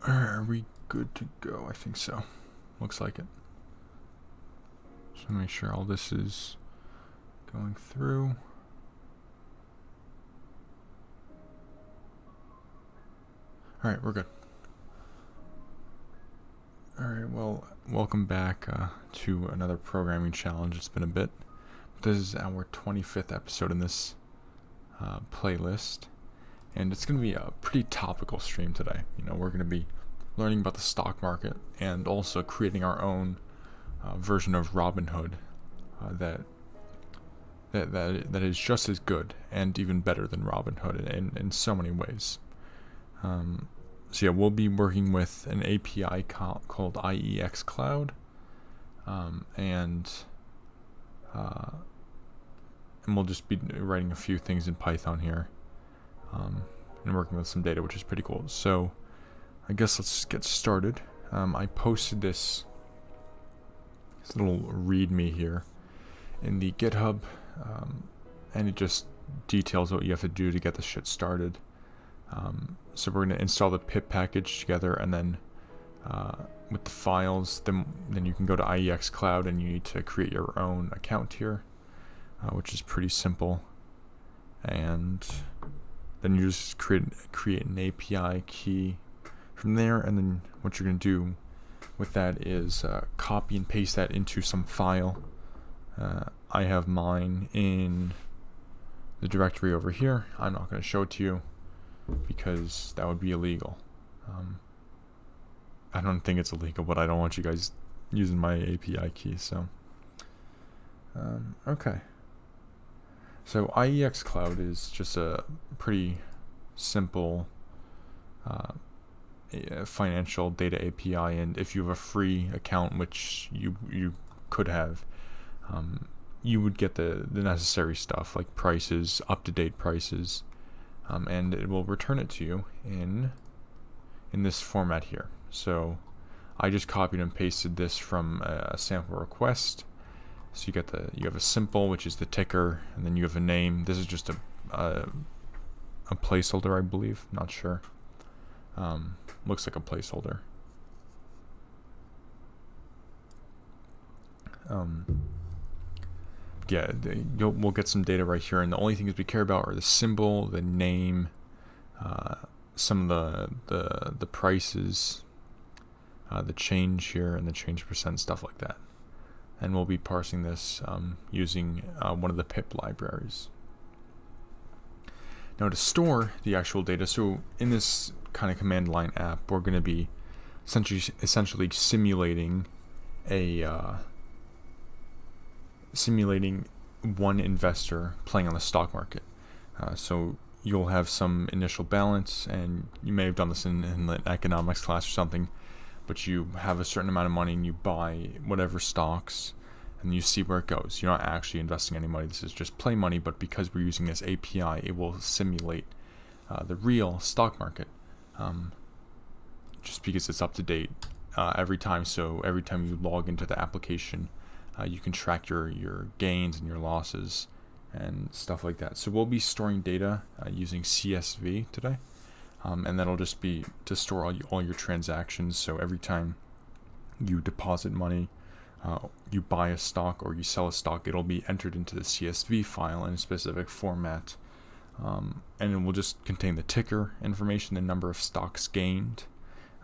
Are we good to go? I think so. Looks like it. Just make sure all this is going through. Alright, we're good. Alright, well, welcome back to another programming challenge. It's been a bit. This is our 25th episode in this playlist. And it's going to be a pretty topical stream today. We're going to be learning about the stock market and also creating our own version of Robinhood that is just as good and even better than Robinhood in so many ways. So yeah, we'll be working with an API called IEX Cloud, and we'll just be writing a few things in Python here, and working with some data, which is pretty cool. So I guess let's get started. I posted this little README here in the GitHub, and it just details what you have to do to get this shit started. So we're going to install the pip package together, and then with the files, then you can go to IEX Cloud and you need to create your own account here, which is pretty simple. And then you just create an API key from there, and then what you're going to do with that is copy and paste that into some file. I have mine in the directory over here. I'm not going to show it to you because that would be illegal. I don't think it's illegal, but I don't want you guys using my API key. So okay. So IEX Cloud is just a pretty simple financial data API, and if you have a free account, which you could have, you would get the necessary stuff like prices, up-to-date prices, and it will return it to you in this format here. So I just copied and pasted this from a sample request. So you have a symbol, which is the ticker, and then you have a name. This is just a placeholder, I believe. Not sure. Looks like a placeholder. Yeah, we'll get some data right here, and the only things we care about are the symbol, the name, some of the prices, the change here, and the change percent, stuff like that. And we'll be parsing this using one of the pip libraries. Now to store the actual data, so in this kind of command line app, we're going to be essentially simulating one investor playing on the stock market. So you'll have some initial balance, and you may have done this in an economics class or something, but you have a certain amount of money and you buy whatever stocks and you see where it goes. You're not actually investing any money. This is just play money, but because we're using this API, it will simulate the real stock market, just because it's up to date every time. So every time you log into the application, you can track your gains and your losses and stuff like that. So we'll be storing data using CSV today. And that'll just be to store all your transactions. So every time you deposit money, you buy a stock or you sell a stock, it'll be entered into the CSV file in a specific format. And it will just contain the ticker information, the number of stocks gained,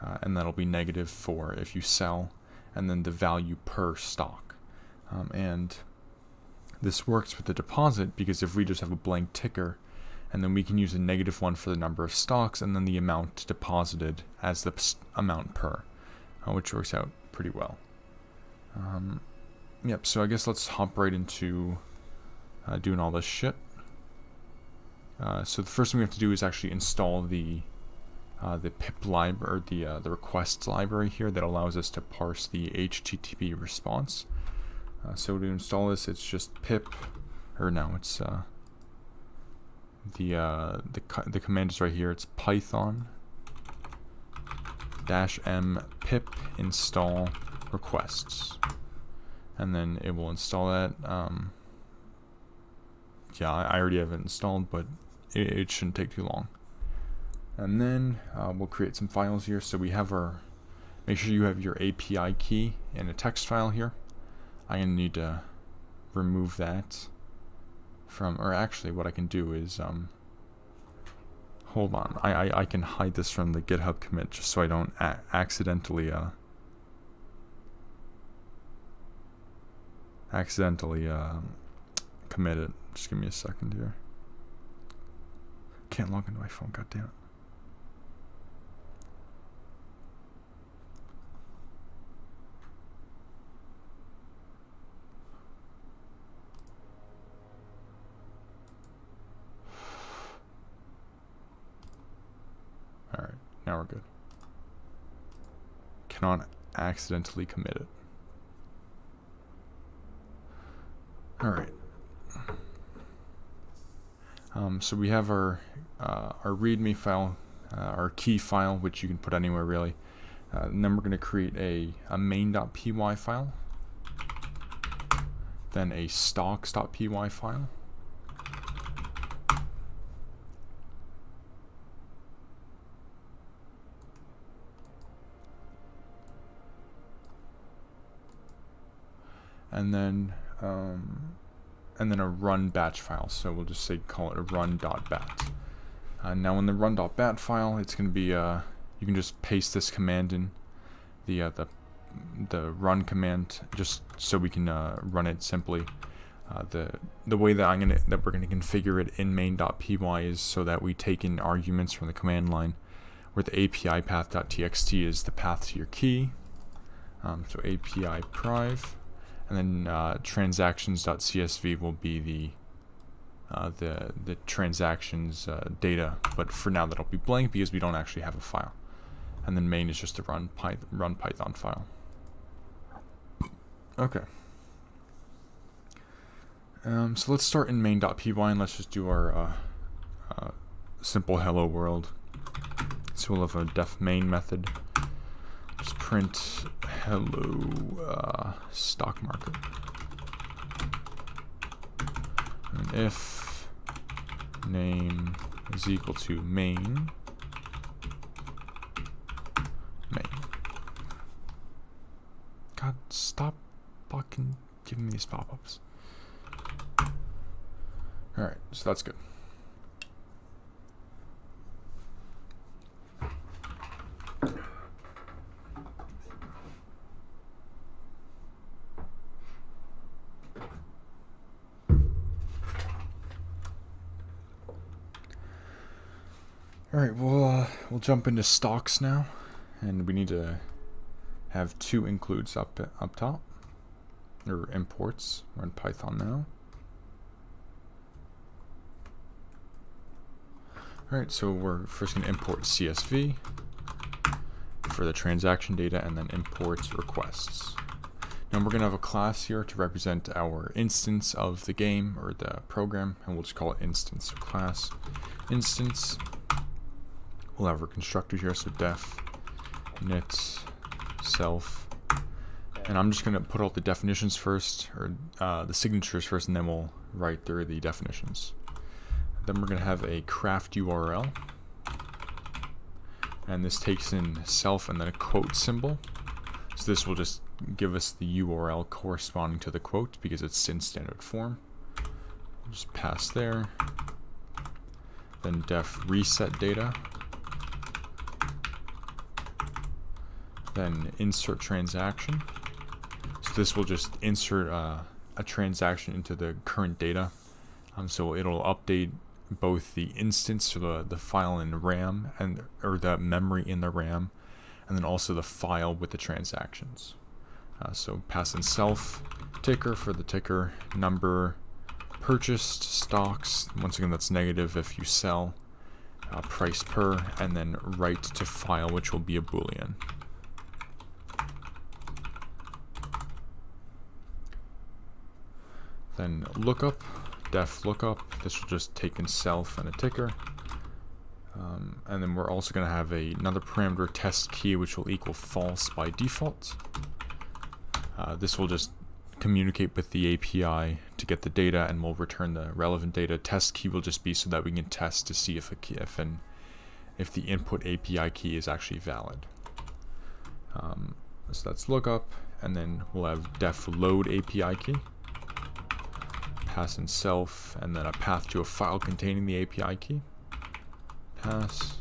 and that'll be negative for if you sell, and then the value per stock. And this works with the deposit because if we just have a blank ticker, and then we can use a -1 for the number of stocks, and then the amount deposited as the amount per, which works out pretty well. Yep, so I guess let's hop right into doing all this shit. So the first thing we have to do is actually install the pip library, or the requests library here that allows us to parse the HTTP response. So to install this, it's just pip, or no, it's the command is right here. It's Python -m pip install requests, and then it will install that. Yeah, I already have it installed, but it shouldn't take too long. And then we'll create some files here. So we have our, make sure you have your API key in a text file here. I'm going to need to remove that from, or actually what I can do is, hold on, I can hide this from the GitHub commit just so I don't accidentally commit it. Just give me a second here. Can't log into my phone, goddammit. Alright, now we're good. Cannot accidentally commit it. Alright. So we have our README file, our key file, which you can put anywhere really. And then we're going to create a main.py file, then a stocks.py file, and then a run batch file. So we'll just say call it a run.bat. Now in the run.bat file, it's going to be you can just paste this command in the run command just so we can run it simply. The way that we're gonna configure it in main.py is so that we take in arguments from the command line, where the API path.txt is the path to your key. So API priv. And then transactions.csv will be the transactions data, but for now that'll be blank because we don't actually have a file. And then main is just a run Python file. Okay. So let's start in main.py and let's just do our simple hello world. So we'll have a def main method. Just print hello stock market. And if name is equal to main. God, stop fucking giving me these pop-ups. Alright, so that's good. Alright, we'll jump into stocks now, and we need to have two includes up top, or imports. We're in Python now. Alright, so we're first going to import CSV for the transaction data, and then import requests. Now we're going to have a class here to represent our instance of the game or the program, and we'll just call it instance. So class instance. We'll have our constructor here, so def init self, and I'm just going to put all the definitions first, or the signatures first, and then we'll write through the definitions. Then we're going to have a craft URL, and this takes in self and then a quote symbol. So this will just give us the URL corresponding to the quote because it's in standard form. We'll just pass there. Then def reset data. Then insert transaction. So this will just insert a transaction into the current data. So it'll update both the instance, or the file in RAM, or the memory in the RAM, and then also the file with the transactions. So pass in self ticker for the ticker number, purchased stocks. Once again, that's negative if you sell. Price per, and then write to file, which will be a boolean. Then lookup, def lookup. This will just take in self and a ticker. And then we're also going to have another parameter, test key, which will equal false by default. This will just communicate with the API to get the data, and we'll return the relevant data. Test key will just be so that we can test to see if if the input API key is actually valid. So that's lookup, and then we'll have def load API key, pass in self, and then a path to a file containing the API key, pass,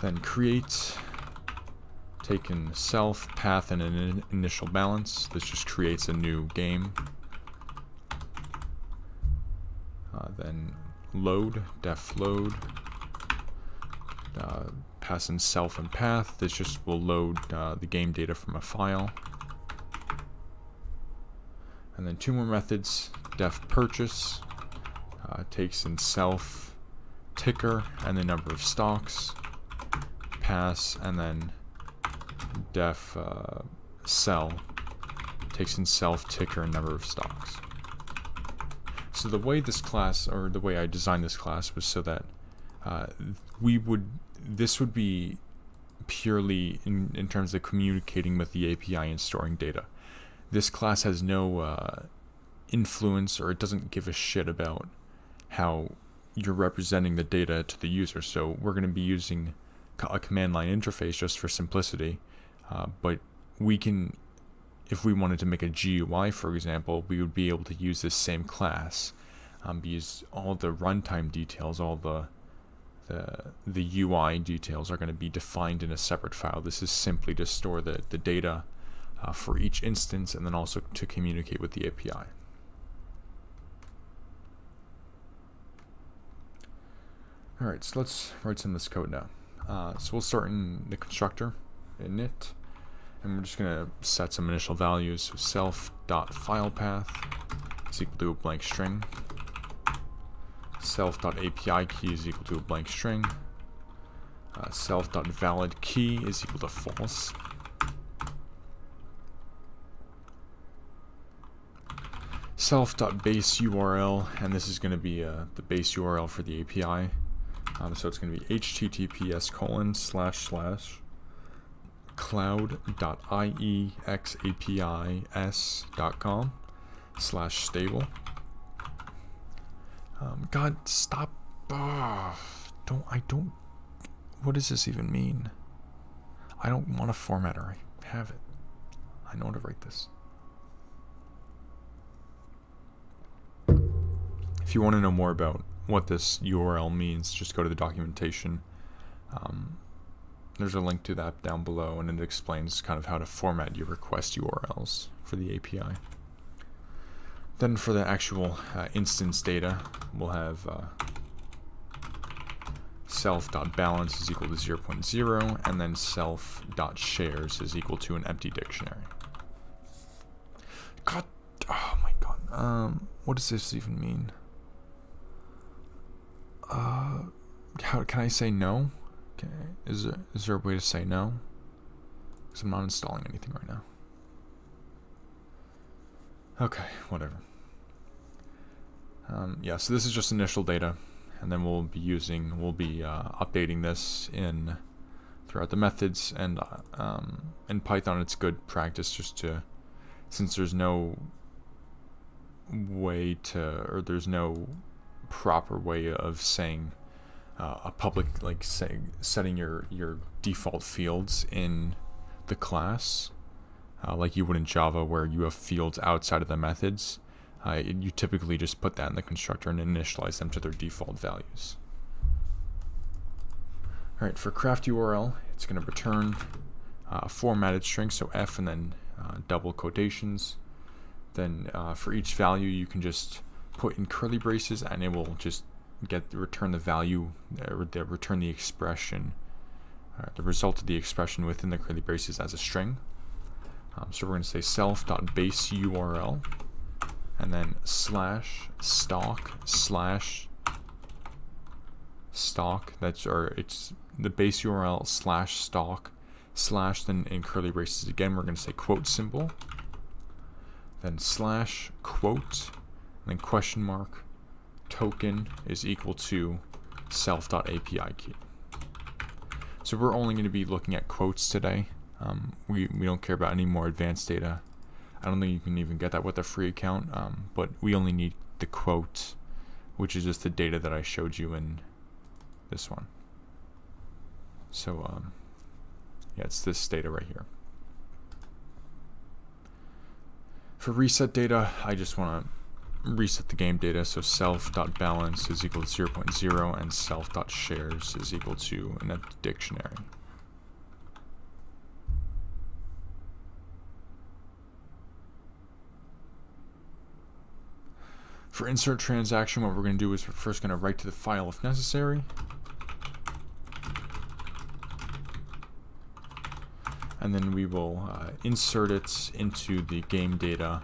then create, taken self, path, and an initial balance. This just creates a new game. Then load, def load, pass in self and path. This just will load the game data from a file. And then two more methods, def purchase, takes in self, ticker, and the number of stocks, pass, and then def sell, takes in self, ticker, and number of stocks. So the way this class, or the way I designed this class, was so that this would be purely in terms of communicating with the API and storing data. This class has no influence, or it doesn't give a shit about how you're representing the data to the user. So we're going to be using a command line interface just for simplicity, but we can, if we wanted to make a GUI, for example, we would be able to use this same class, because all the runtime details, all the UI details are going to be defined in a separate file. This is simply to store the data for each instance, and then also to communicate with the API. Alright, so let's write some of this code now. So we'll start in the constructor, init, and we're just going to set some initial values. So self.filePath is equal to a blank string. Self.API key is equal to a blank string. Self.valid key is equal to false. Self.base URL, and this is going to be the base URL for the API. So it's going to be https://cloud.iexapis.com/stable. God, stop. What does this even mean? I don't want a formatter. I have it. I know how to write this. If you want to know more about what this URL means, just go to the documentation. There's a link to that down below, and it explains kind of how to format your request URLs for the API. Then for the actual instance data, we'll have self.balance is equal to 0.0, and then self.shares is equal to an empty dictionary. God, oh my god. What does this even mean? How can I say no? Okay. Is there a way to say no? Because I'm not installing anything right now. Okay, whatever. Yeah, so this is just initial data, and then we'll be updating this throughout the methods, and in Python it's good practice just to, since there's no way to, or there's no proper way of saying a public, like setting your default fields in the class, like you would in Java, where you have fields outside of the methods. You typically just put that in the constructor and initialize them to their default values. Alright, for craft URL, it's going to return a formatted string, so F and then double quotations. Then for each value, you can just put in curly braces, and it will just return the value, return the expression, the result of the expression within the curly braces as a string. So we're going to say self.base URL, and then /stock/stock. It's the base URL /stock/ then in curly braces again we're going to say quote symbol, then /quote, and then question mark token is equal to self.API key. So we're only going to be looking at quotes today. We don't care about any more advanced data. I don't think you can even get that with a free account, but we only need the quote, which is just the data that I showed you in this one. So yeah, it's this data right here. For reset data, I just want to reset the game data, so self.balance is equal to 0.0 and self.shares is equal to an empty dictionary. For insert transaction, what we're going to do is we're first going to write to the file if necessary. And then we will insert it into the game data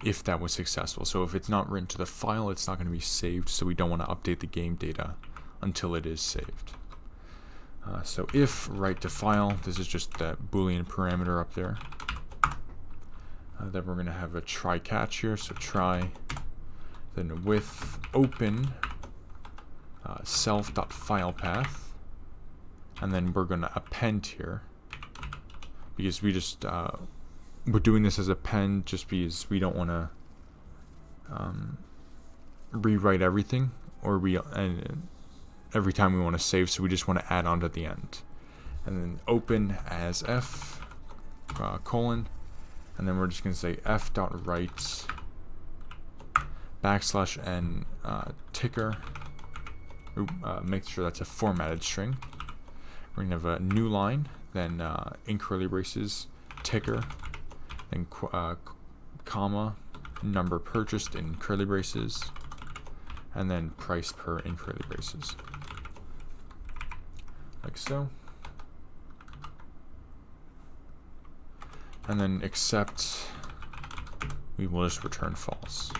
if that was successful. So if it's not written to the file, it's not going to be saved, so we don't want to update the game data until it is saved. So if write to file, this is just that Boolean parameter up there. Then we're going to have a try catch here, so try, then with open self.filepath, and then we're going to append here, because we just we're doing this as append just because we don't want to rewrite everything, or every time we want to save, so we just want to add on to the end. And then open as f colon, and then we're just going to say f.write \n ticker. Make sure that's a formatted string. We're going to have a new line, then in curly braces ticker, then comma, number purchased in curly braces, and then price per in curly braces, like so. And then except, we will just return false.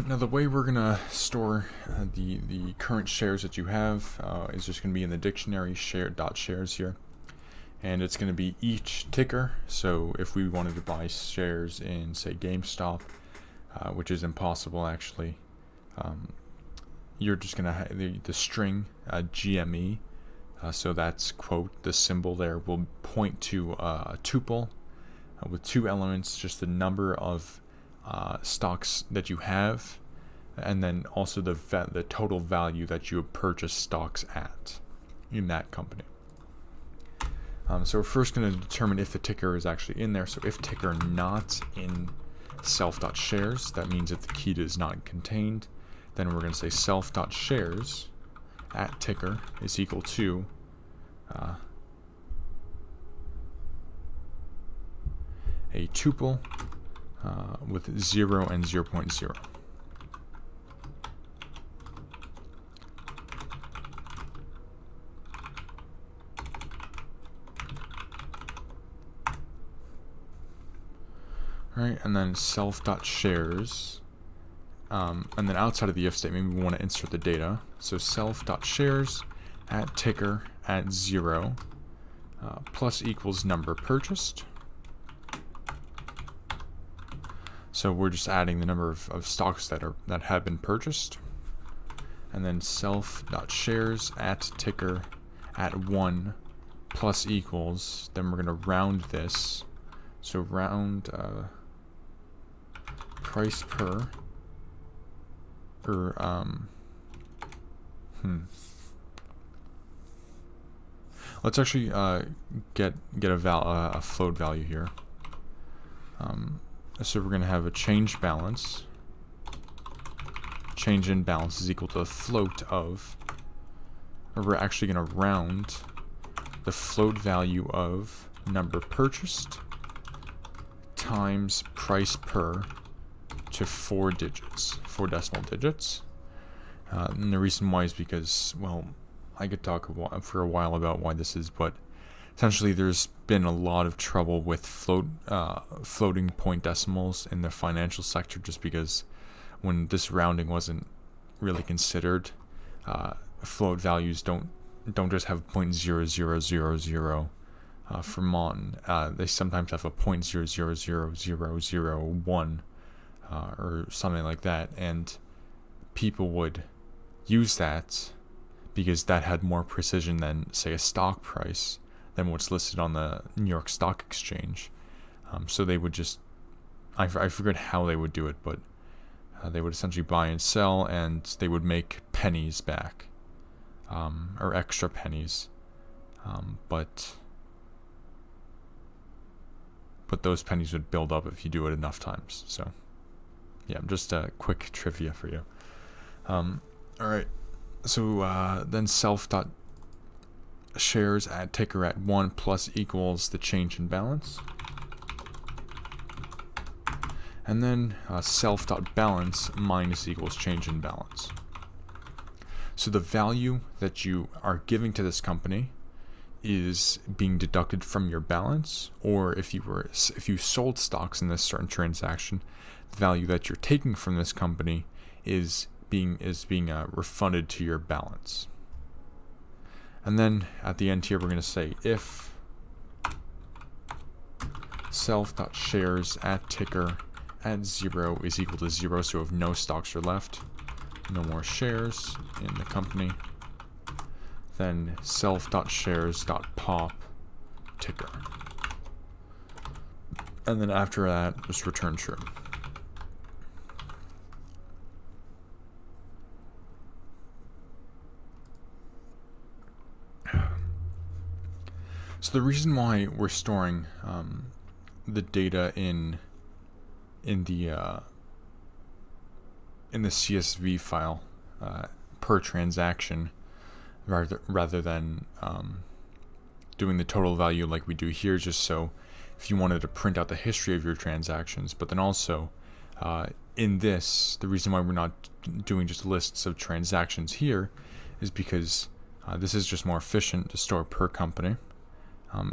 Now the way we're gonna store the current shares that you have is just gonna be in the dictionary share.shares here, and it's gonna be each ticker. So if we wanted to buy shares in, say, GameStop, which is impossible actually, you're just gonna have the string GME. So that's quote, the symbol there will point to a tuple with two elements, just the number of stocks that you have, and then also the total value that you have purchased stocks at in that company. So we're first going to determine if the ticker is actually in there. So if ticker not in self.shares, that means if the key is not contained, then we're going to say self.shares at ticker is equal to a tuple with 0 and 0.0. Alright, and then self.shares, and then outside of the if statement we want to insert the data. So self.shares at ticker at 0 plus equals number purchased. So we're just adding the number of stocks that have been purchased, and then self.shares at ticker at 1 plus equals. Then we're going to round this, so round price per, Let's actually get a float value here. So we're going to have a change balance. Change in balance is equal to the float of, or we're actually going to round the float value of number purchased times price per to 4 digits, 4 decimal digits. And the reason why is because, well, I could talk for a while about why this is, but essentially there's been a lot of trouble with floating point decimals in the financial sector, just because when this rounding wasn't really considered, float values don't just have 0.0000 for mon. They sometimes have a 0.000001 or something like that, and people would use that because that had more precision than, say, a stock price, than what's listed on the New York Stock Exchange. So they would just, I forget how they would do it, but they would essentially buy and sell, and they would make pennies back, or extra pennies, but those pennies would build up if you do it enough times. So yeah, just a quick trivia for you. All right, so then self.shares at ticker at 1 plus equals the change in balance. And then self.balance minus equals change in balance. So the value that you are giving to this company is being deducted from your balance, or if you sold stocks in this certain transaction, the value that you're taking from this company is being refunded to your balance. And then at the end here, we're going to say if self.shares at ticker at 0 is equal to 0, so if no stocks are left, no more shares in the company, then self.shares.pop ticker. And then after that, just return true. So the reason why we're storing the data in the CSV file per transaction, rather than doing the total value like we do here, just so if you wanted to print out the history of your transactions. But then also in this, the reason why we're not doing just lists of transactions here is because this is just more efficient to store per company.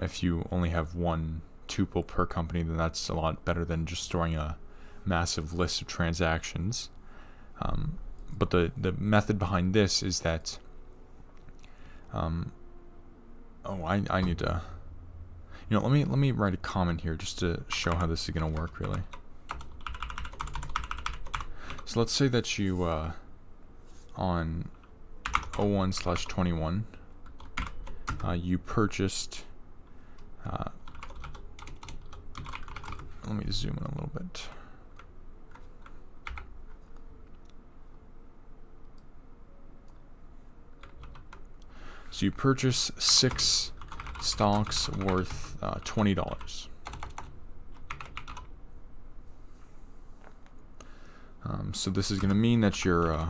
If you only have one tuple per company, then that's a lot better than just storing a massive list of transactions. But the method behind this is that I need to, let me write a comment here just to show how this is going to work really. So let's say that you on 01/21 you purchased, let me zoom in a little bit. So you purchase 6 stocks worth $20. So this is going to mean that you're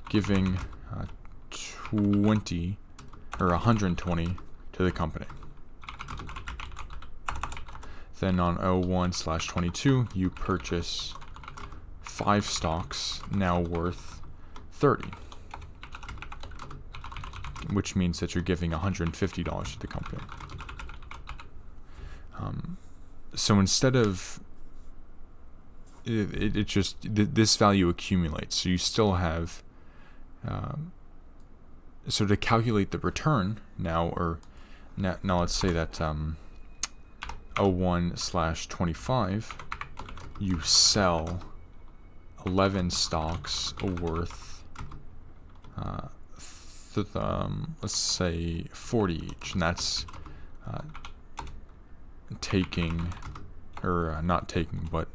giving 20 or 120 to the company. Then on 01/22, you purchase 5 stocks now worth 30. Which means that you're giving $150 to the company. So instead of it just this value accumulates, so you still have so to calculate the return now let's say that 01/25 you sell 11 stocks worth let's say 40 each, and that's not taking, but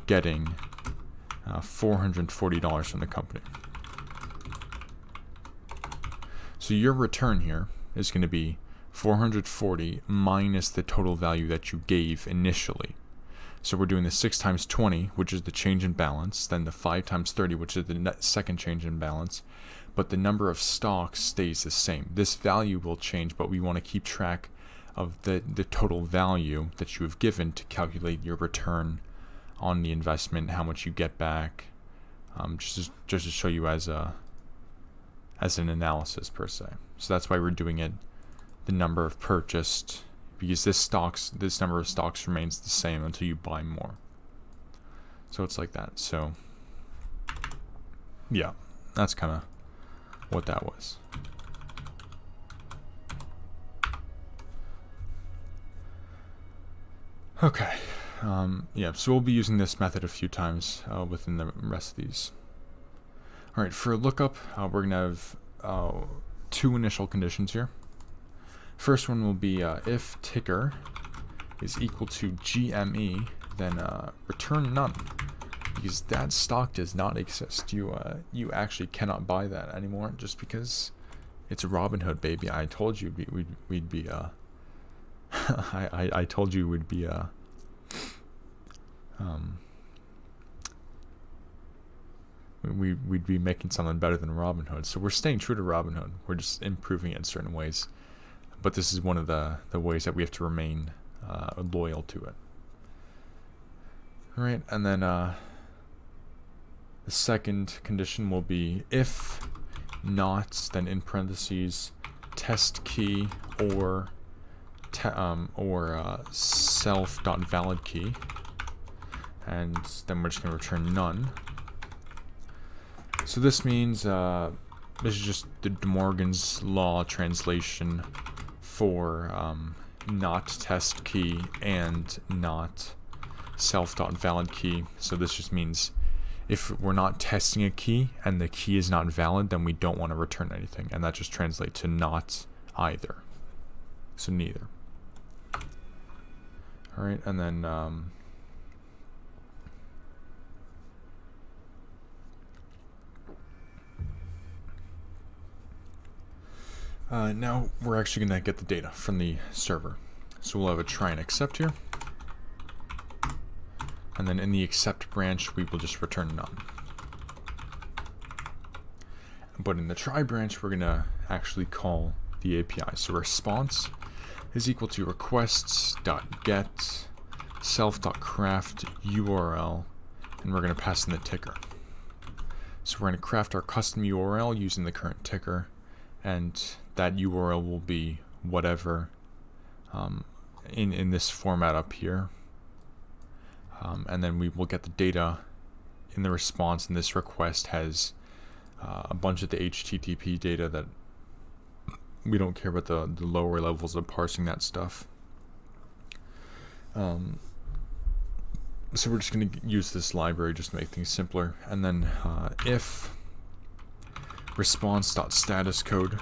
getting $440 from the company. So your return here is going to be 440 minus the total value that you gave initially. So we're doing the 6 times 20, which is the change in balance, then the 5 times 30, which is the second change in balance, but the number of stocks stays the same. This value will change, but we want to keep track of the total value that you have given to calculate your return on the investment, how much you get back, just to show you as an analysis per se. So that's why we're doing it the number of purchased, because this number of stocks remains the same until you buy more. So it's like that. So yeah, that's kind of what that was. Okay, yeah, so we'll be using this method a few times within the rest of these. All right, for lookup, we're going to have two initial conditions here. First one will be if ticker is equal to GME, then return none, because that stock does not exist. You actually cannot buy that anymore just because it's Robinhood, baby. I told you we'd be I told you we'd be we'd be making something better than Robinhood. So we're staying true to Robinhood. We're just improving it in certain ways. But this is one of the ways that we have to remain loyal to it. All right, and then the second condition will be if not, then in parentheses, test key or self.valid key, and then we're just going to return none. So this means this is just the De Morgan's law translation for not test key and not self.valid key. So this just means if we're not testing a key and the key is not valid, then we don't want to return anything, and that just translates to not either. So neither. All right, and then now we're actually going to get the data from the server. So we'll have a try and accept here. And then in the accept branch, we will just return none. But in the try branch, we're going to actually call the API. So response is equal to requests.get self.craft URL, and we're going to pass in the ticker. So we're going to craft our custom URL using the current ticker, and that URL will be whatever in this format up here. And then we will get the data in the response, and this request has a bunch of the HTTP data that we don't care about the lower levels of parsing that stuff. So we're just going to use this library just to make things simpler. And then if response.status code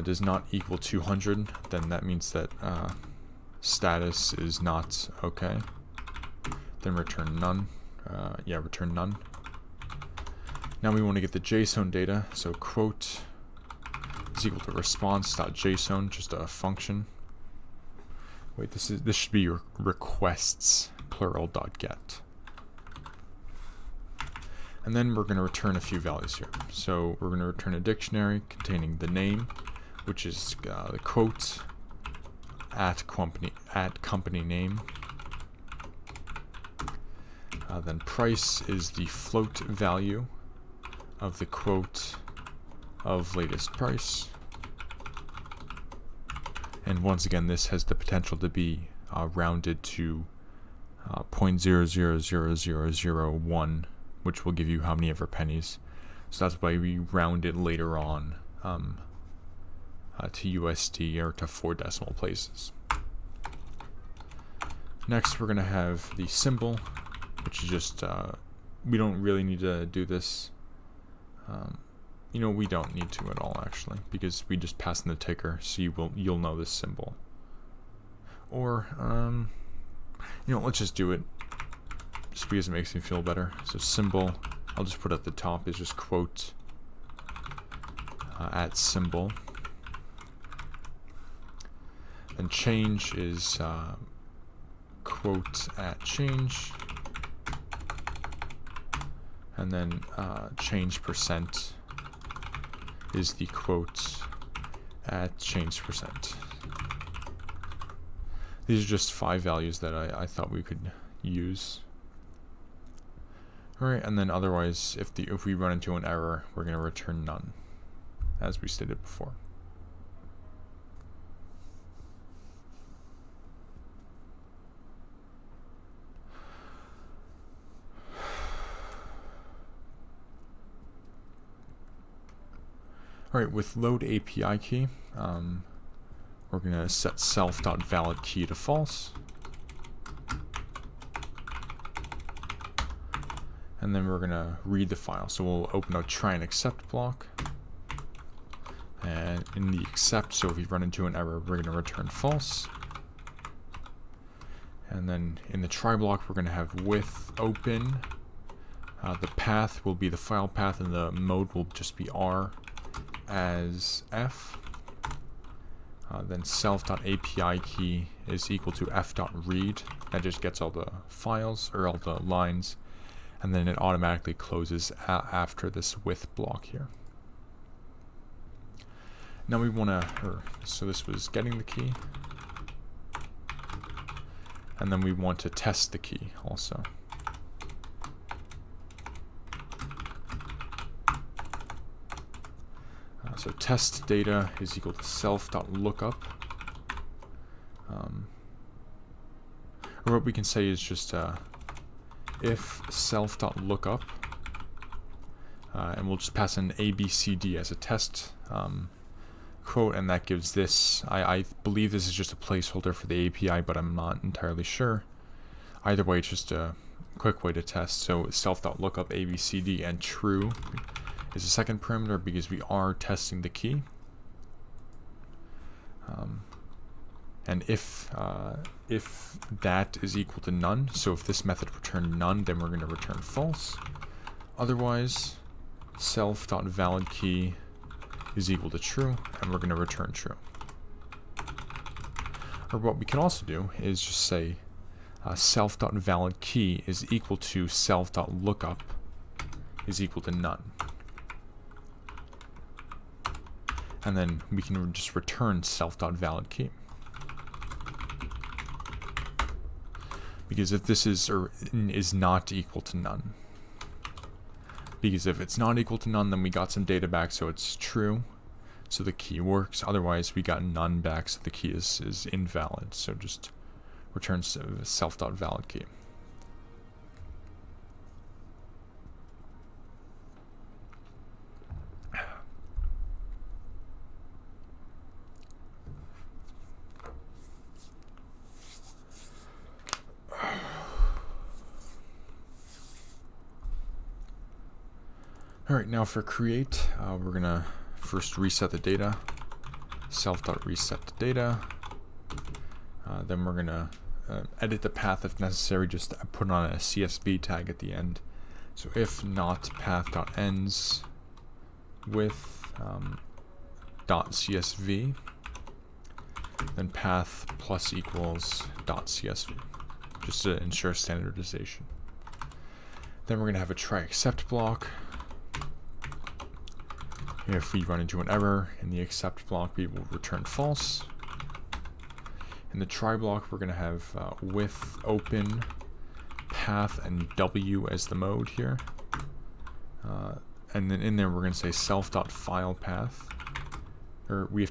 does not equal 200, then that means that status is not okay. Then return none. Return none. Now we want to get the JSON data, so quote is equal to response.json, just a function. Wait, this should be your requests plural.get. And then we're going to return a few values here. So we're going to return a dictionary containing the name, which is the quote at company name. Then price is the float value of the quote of latest price. And once again, this has the potential to be rounded to 0.000001, which will give you how many ever pennies. So that's why we round it later on to USD or to 4 decimal places. Next, we're going to have the symbol, which is just, we don't really need to do this. We don't need to at all, actually, because we just pass in the ticker, so you'll know this symbol. Or, let's just do it, just because it makes me feel better. So symbol, I'll just put at the top is just quote at symbol. And change is quote at change. And then change percent is the quote at change percent. These are just 5 values that I thought we could use. Alright, and then otherwise, if we run into an error, we're going to return none, as we stated before. Alright, with load API key, we're going to set self.valid key to false. And and then we're gonna read the file. So we'll open a try and accept block, and in the accept, so if we run into an error, we're gonna return false. And then in the try block, we're gonna have with open. The path will be the file path, and the mode will just be R as F. Then self.api key is equal to f.read. That just gets all the files, or all the lines, and then it automatically closes after this with block here. Now we want to, so this was getting the key, and then we want to test the key also. So test data is equal to self.lookup. Or what we can say is just if self.lookup, and we'll just pass in ABCD as a test quote, and that gives this. I believe this is just a placeholder for the API, but I'm not entirely sure. Either way, it's just a quick way to test. So self.lookup ABCD, and true is the second parameter because we are testing the key. And if that is equal to none, so if this method returned none, then we're going to return false. Otherwise, self.validKey is equal to true, and we're going to return true. Or what we can also do is just say self.validKey is equal to self.lookup is equal to none. And then we can just return self.validKey. Because if this is not equal to none. Because if it's not equal to none, then we got some data back, so it's true. So the key works. Otherwise, we got none back, so the key is invalid. So just return self.validKey. Alright, now for create, we're going to first reset the data, self.reset the data. Then we're going to edit the path if necessary, just put on a CSV tag at the end. So if not path.ends with .csv, then path plus equals .csv, just to ensure standardization. Then we're going to have a try accept block. If we run into an error in the accept block, we will return false. In the try block, we're going to have with open, path, and W as the mode here. And then in there, we're going to say self.filePath. Or we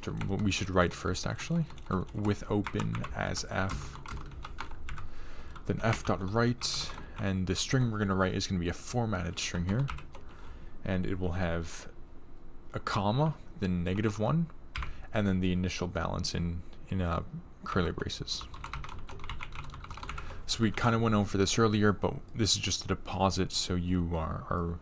should write first actually, or with open as F. Then f.write, and the string we're going to write is going to be a formatted string here, and it will have a comma, then -1, and then the initial balance in curly braces. So we kind of went over this earlier, but this is just a deposit, so you are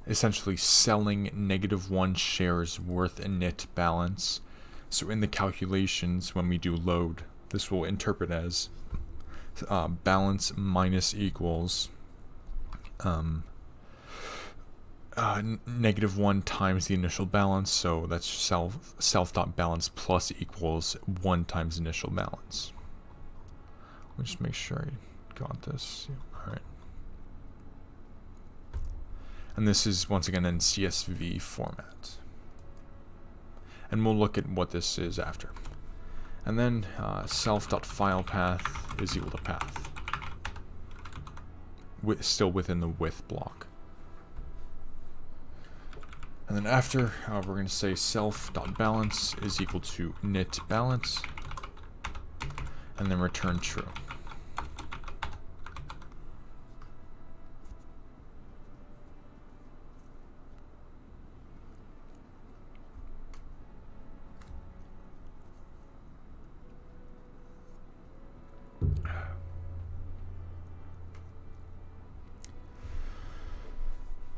essentially selling -1 shares worth init balance. So in the calculations, when we do load, this will interpret as balance minus equals -1 times the initial balance, so that's self.balance plus equals 1 times initial balance. Let me just make sure I got this. Alright. And this is once again in CSV format. And we'll look at what this is after. And then self.filePath is equal to path. Still within the with block. And then after, we're going to say self.balance is equal to init balance, and then return true.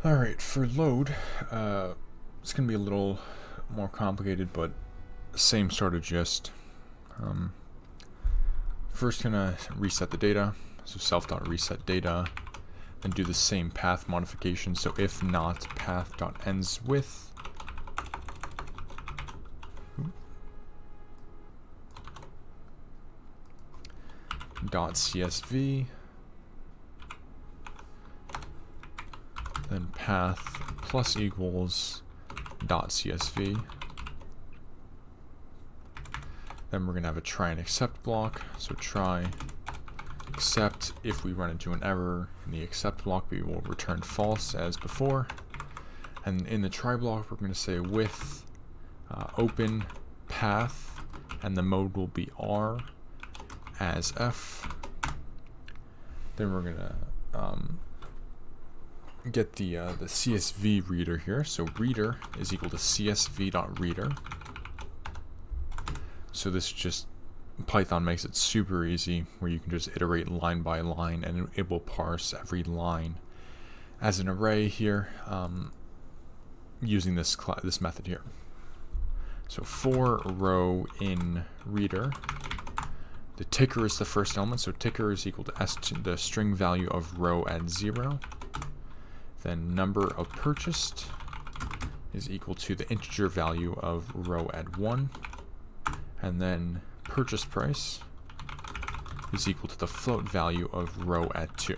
All right, for load, it's going to be a little more complicated, but same sort of gist. First, gonna reset the data, so self.reset data, then do the same path modification. So if not path.ends with .csv, then path plus equals .csv. Then we're going to have a try and accept block. So try accept. If we run into an error in the accept block, we will return false as before. And in the try block, we're going to say with open path, and the mode will be R as F. Then we're going to get the CSV reader here. So reader is equal to csv.reader. So this just, Python makes it super easy where you can just iterate line by line and it will parse every line as an array here using this method here. So for row in reader, the ticker is the first element, so ticker is equal to the string value of row at 0. Then number of purchased is equal to the integer value of row at 1. And then purchase price is equal to the float value of row at 2.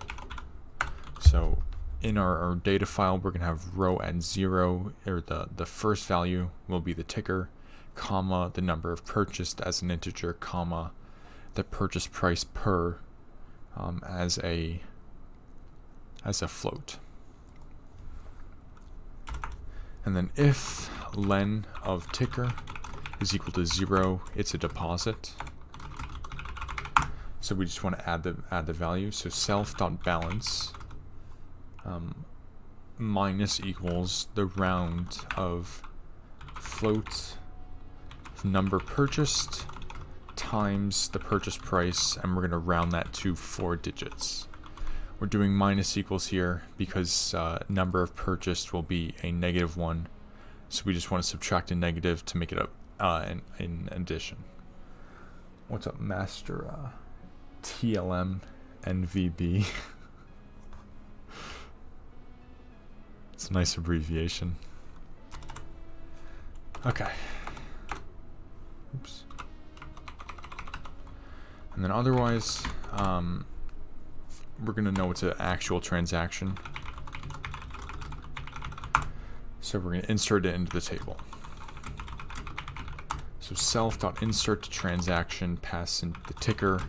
So in our data file, we're going to have row at 0, or the first value will be the ticker, comma, the number of purchased as an integer, comma, the purchase price per as a float. And then if len of ticker is equal to 0, it's a deposit. So we just want to add the value. So self.balance minus equals the round of float number purchased times the purchase price, and we're going to round that to 4 digits. We're doing minus equals here because number of purchased will be a -1, so we just want to subtract a negative to make it up in addition. What's up, master TLM NVB? It's a nice abbreviation. Okay. Oops. And then otherwise, we're going to know it's an actual transaction. So we're going to insert it into the table. So self.insert transaction, pass in the ticker,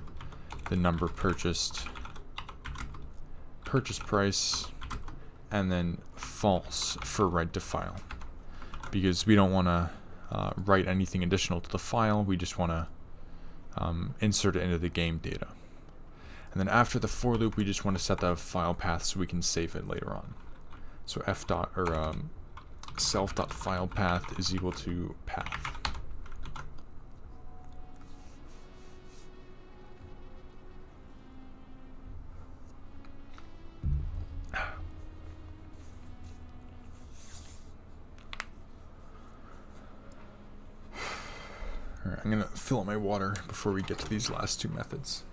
the number purchased, purchase price, and then false for write to file. Because we don't want to write anything additional to the file, we just want to insert it into the game data. And then after the for loop, we just want to set the file path so we can save it later on. So self.file path is equal to path. Alright, I'm going to fill up my water before we get to these last two methods.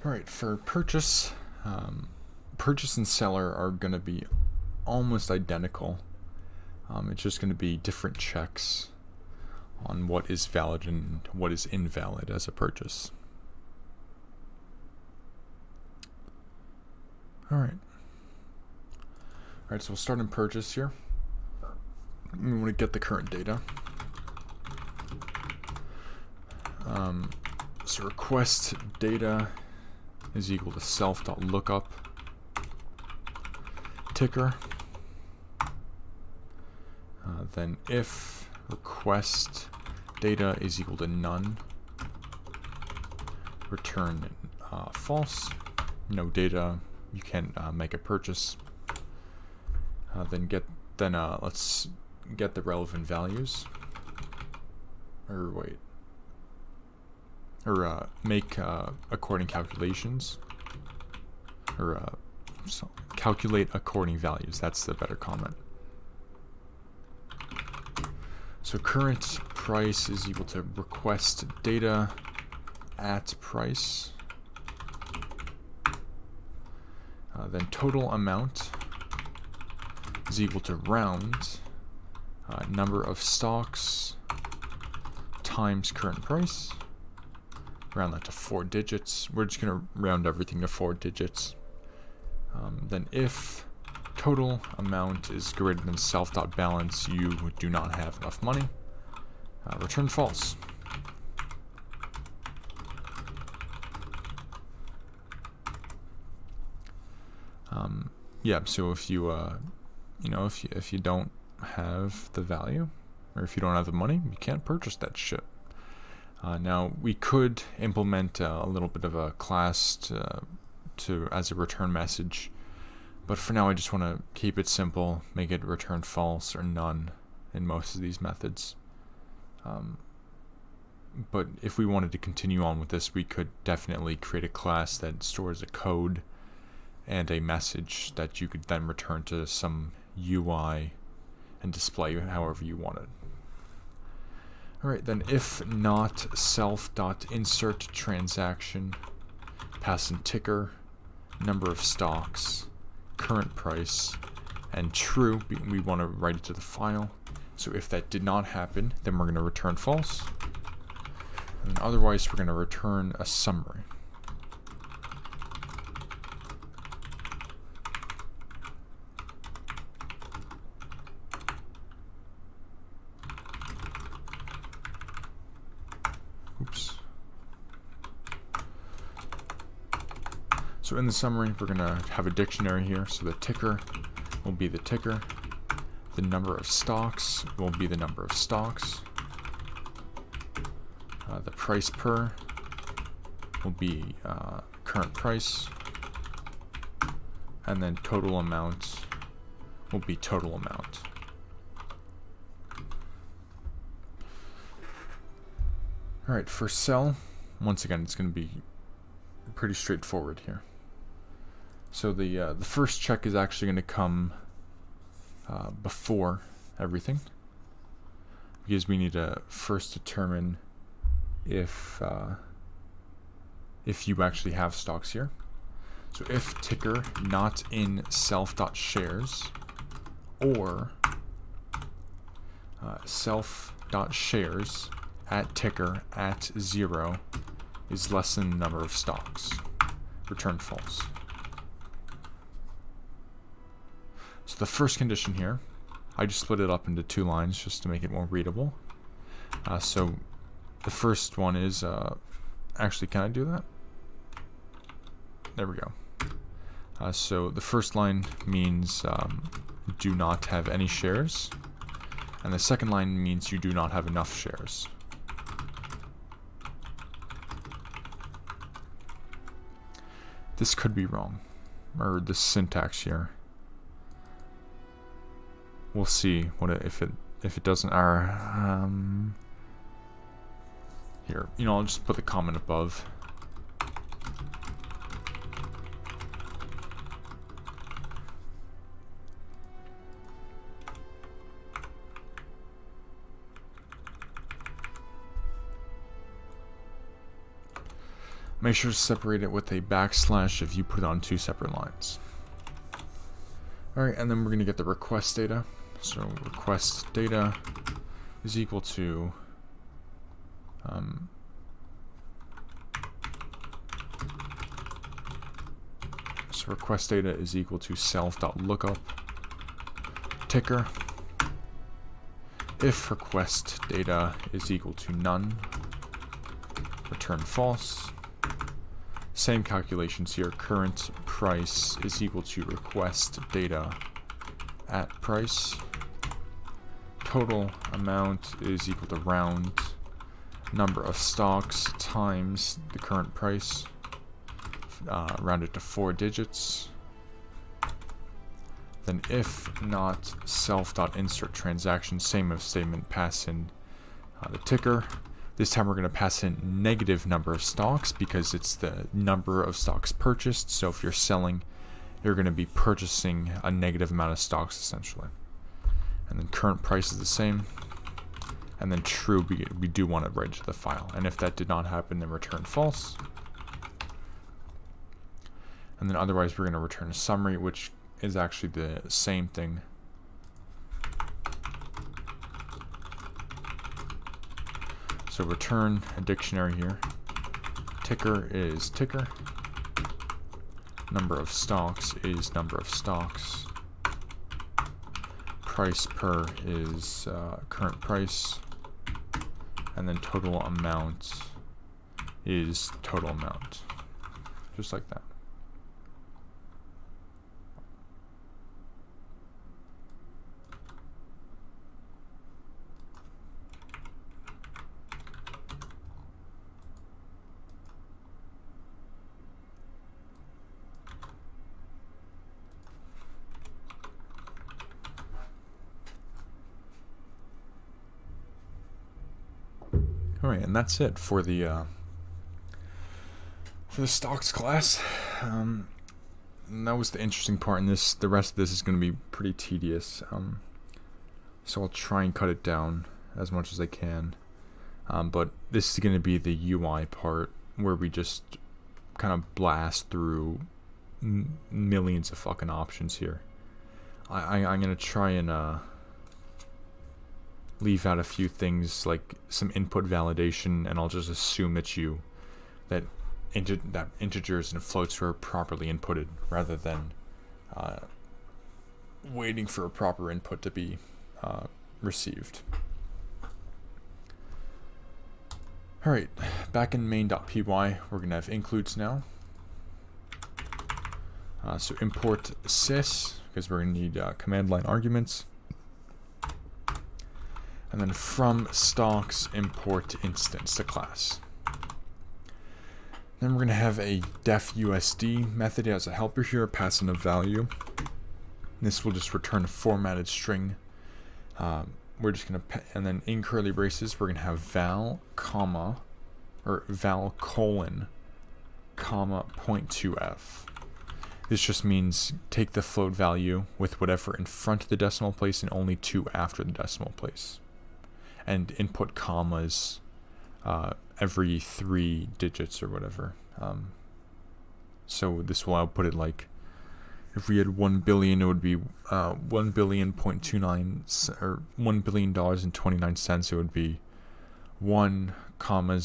Alright, for purchase, purchase and seller are going to be almost identical. It's just going to be different checks on what is valid and what is invalid as a purchase. Alright. Alright, so we'll start in purchase here. We want to get the current data. So request data is equal to self.lookup ticker. Then if request data is equal to none, return false. No data, you can't make a purchase. Let's get the relevant values. Make according calculations. Calculate according values. That's the better comment. So current price is equal to request data at price. Then total amount is equal to round number of stocks times current price. Round that to 4 digits. We're just going to round everything to 4 digits. Then if total amount is greater than self.balance, you do not have enough money. Return false. So if you if you don't have the value, or if you don't have the money, you can't purchase that shit. Now we could implement a little bit of a class as a return message, but for now I just want to keep it simple, make it return false or none in most of these methods. But if we wanted to continue on with this, we could definitely create a class that stores a code and a message that you could then return to some UI and display however you want it. Alright, then if not self.insert transaction, pass in ticker, number of stocks, current price, and true, we want to write it to the file. So if that did not happen, then we're going to return false. And otherwise, we're going to return a summary. Oops. So in the summary, we're going to have a dictionary here. So the ticker will be the ticker. The number of stocks will be the number of stocks. The price per will be current price. And then total amount will be total amount. Alright, for sell, once again, it's going to be pretty straightforward here. So the first check is actually going to come before everything, because we need to first determine if you actually have stocks here. So if ticker not in self.shares or self.shares at ticker at 0 is less than the number of stocks, return false. So the first condition here, I just split it up into 2 lines just to make it more readable. So the first one is, actually, can I do that? There we go. So the first line means do not have any shares, and the second line means you do not have enough shares. This could be wrong, or the syntax here. We'll see what if it doesn't. Here, I'll just put the comment above. Make sure to separate it with a backslash if you put it on 2 separate lines. Alright, and then we're going to get the request data. So request data is equal to self.lookup ticker. If request data is equal to none, return false. Same calculations here. Current price is equal to request data at price. Total amount is equal to round number of stocks times the current price. Round it to 4 digits. Then if not self.insert transaction, same if statement, pass in the ticker. This time we're going to pass in negative number of stocks because it's the number of stocks purchased. So if you're selling, you're going to be purchasing a negative amount of stocks essentially. And then current price is the same. And then true, we do want to write it to the file. And if that did not happen, then return false. And then otherwise we're going to return a summary, which is actually the same thing. So return a dictionary here. Ticker is ticker. Number of stocks is number of stocks. Price per is current price. And then total amount is total amount. Just like that. Alright, and that's it for the stocks class. And that was the interesting part in this. The rest of this is going to be pretty tedious. So I'll try and cut it down as much as I can. But this is going to be the UI part where we just kind of blast through millions of fucking options here. I'm going to try and leave out a few things like some input validation, and I'll just assume that integers and floats were properly inputted rather than waiting for a proper input to be received. Alright, back in main.py, we're going to have includes now. So import sys, because we're going to need command line arguments. And then from stocks, import instance, the class. Then we're going to have a defUSD method as a helper here, pass in a value. This will just return a formatted string. We're just going to, and then in curly braces, we're going to have val, comma, or val colon, comma, 0.2f. This just means take the float value with whatever in front of the decimal place and only 2 after the decimal place. And input commas every 3 digits or whatever. So this will output it like, if we had 1 billion, it would be 1 billion .29 or $1 billion.29 cents. It would be 1, 0.000,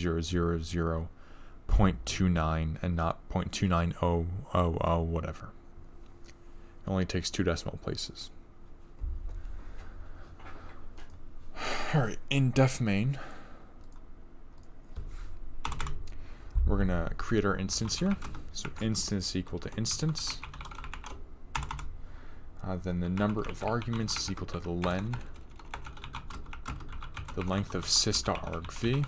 0.000, 0.29, and not 0.29000 whatever. It only takes 2 decimal places. Alright, in def main, we're going to create our instance here. So instance equal to instance. Then the number of arguments is equal to the len. The length of sys.argv.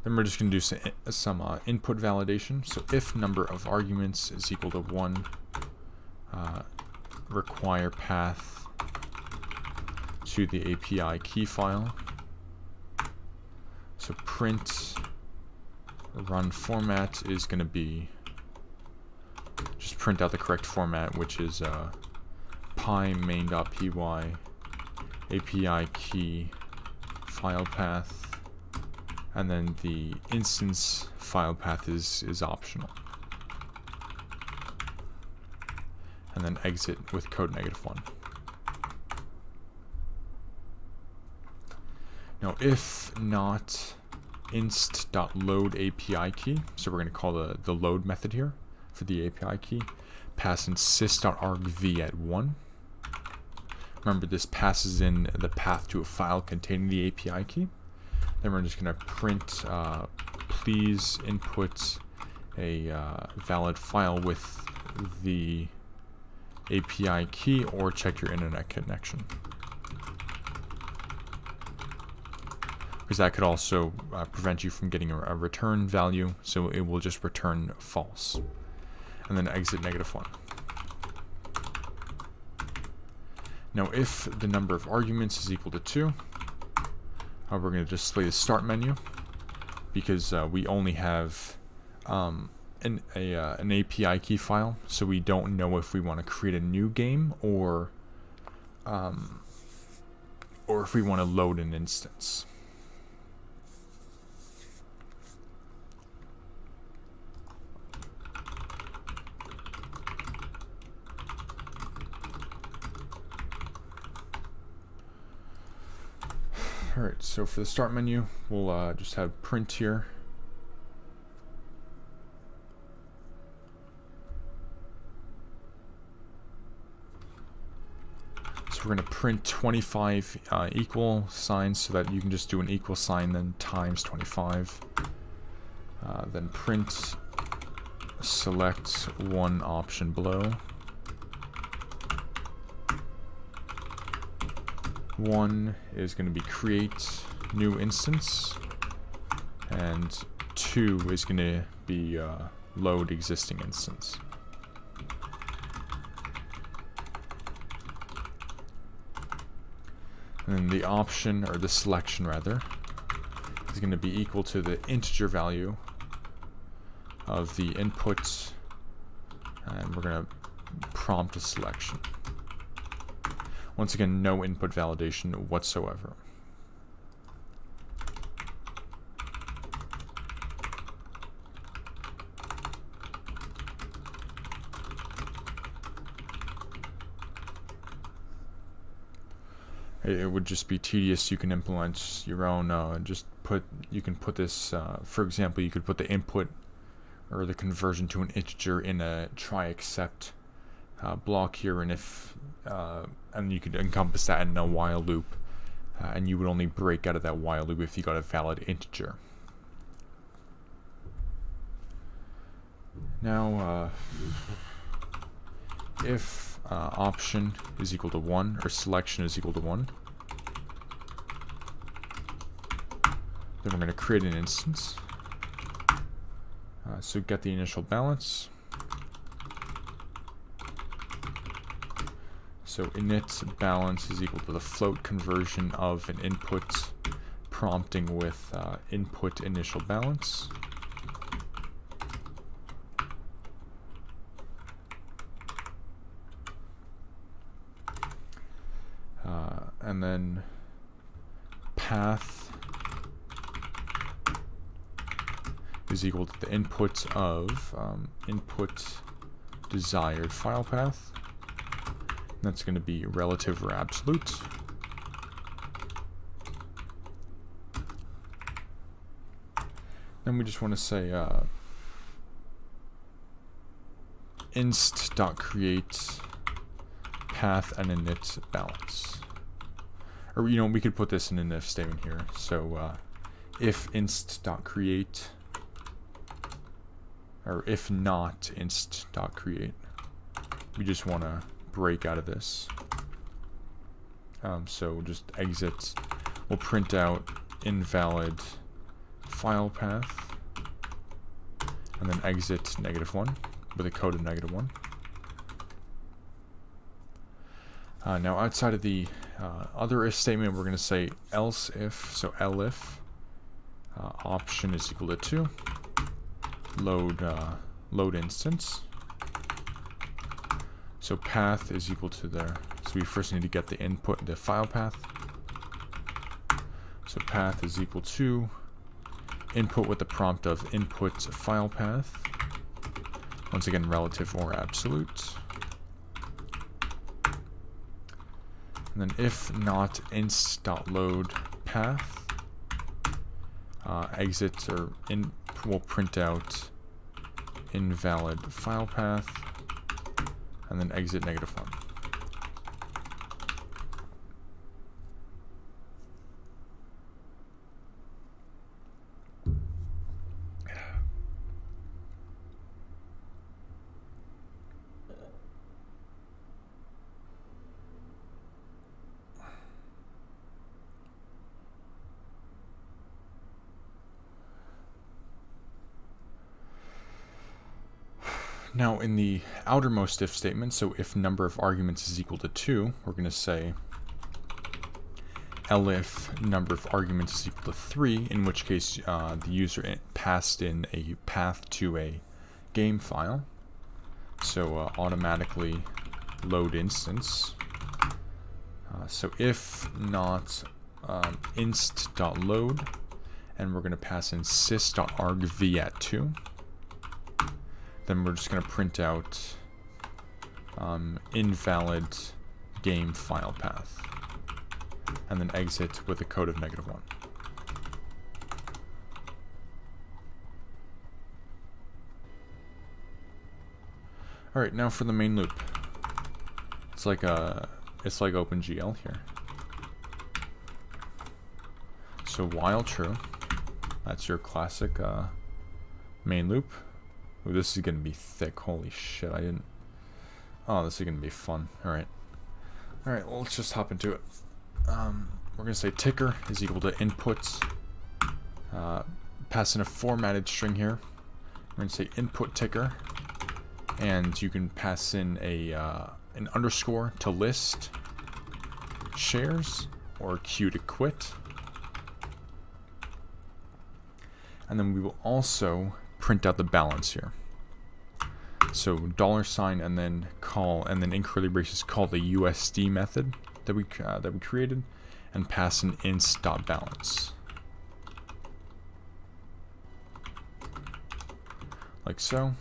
Then we're just going to do some input validation. So if number of arguments is equal to 1, require path to the API key file. So print run format is going to be, just print out the correct format, which is py main.py API key file path, and then the instance file path is optional. And then exit with code -1. Now, if not inst.load API key, so we're going to call the load method here for the API key. Pass in sys.argv at 1. Remember, this passes in the path to a file containing the API key. Then we're just going to print, please input a valid file with the API key, or check your internet connection. Because that could also prevent you from getting a return value, so it will just return false. And then exit -1. Now if the number of arguments is equal to 2, we're going to display the start menu, because we only have an API key file, so we don't know if we want to create a new game or if we want to load an instance. Alright, so for the start menu, we'll just have print here. So we're going to print 25 equal signs, so that you can just do an equal sign then times 25. Then print select one option below. 1 is going to be create new instance, and 2 is going to be load existing instance. And then the option, or the selection rather, is going to be equal to the integer value of the input, and we're going to prompt a selection. Once again, no input validation whatsoever. It would just be tedious. You can implement your own, you can put this, for example, you could put the input or the conversion to an integer in a try except block here, and if and you could encompass that in a while loop, and you would only break out of that while loop if you got a valid integer. Now, if option is equal to 1, or selection is equal to 1, then we're going to create an instance. So get the initial balance. So init balance is equal to the float conversion of an input prompting with input initial balance. And then path is equal to the input of input desired file path. That's going to be relative or absolute. Then we just want to say inst.create path and init balance. Or, we could put this in an if statement here. So if inst.create, or if not inst.create, we just want to break out of this. So just exit. We'll print out invalid file path, and then exit -1 with a code of -1. Now outside of the other if statement, we're going to say else if. So elif option is equal to 2. Load instance. So path is equal to so we first need to get the input, the file path. So path is equal to input with the prompt of input file path. Once again, relative or absolute. And then if not inst.load path, exit, or we'll print out invalid file path, and then exit -1. Now in the outermost if statement, so if number of arguments is equal to 2, we're going to say elif number of arguments is equal to 3, in which case the user passed in a path to a game file. So automatically load instance. So if not inst.load, and we're going to pass in sys.argv at 2. Then we're just going to print out invalid game file path, and then exit with a code of -1. All right, now for the main loop. It's like OpenGL here. So while true, that's your classic main loop. Ooh, this is gonna be thick. Holy shit! Oh, this is gonna be fun. All right. Well, let's just hop into it. We're gonna say ticker is equal to input. Pass in a formatted string here. We're gonna say input ticker, and you can pass in an underscore to list shares or Q to quit, and then we will also print out the balance here. So $, and then in curly braces call the USD method that we created, and pass an inst.balance, like so.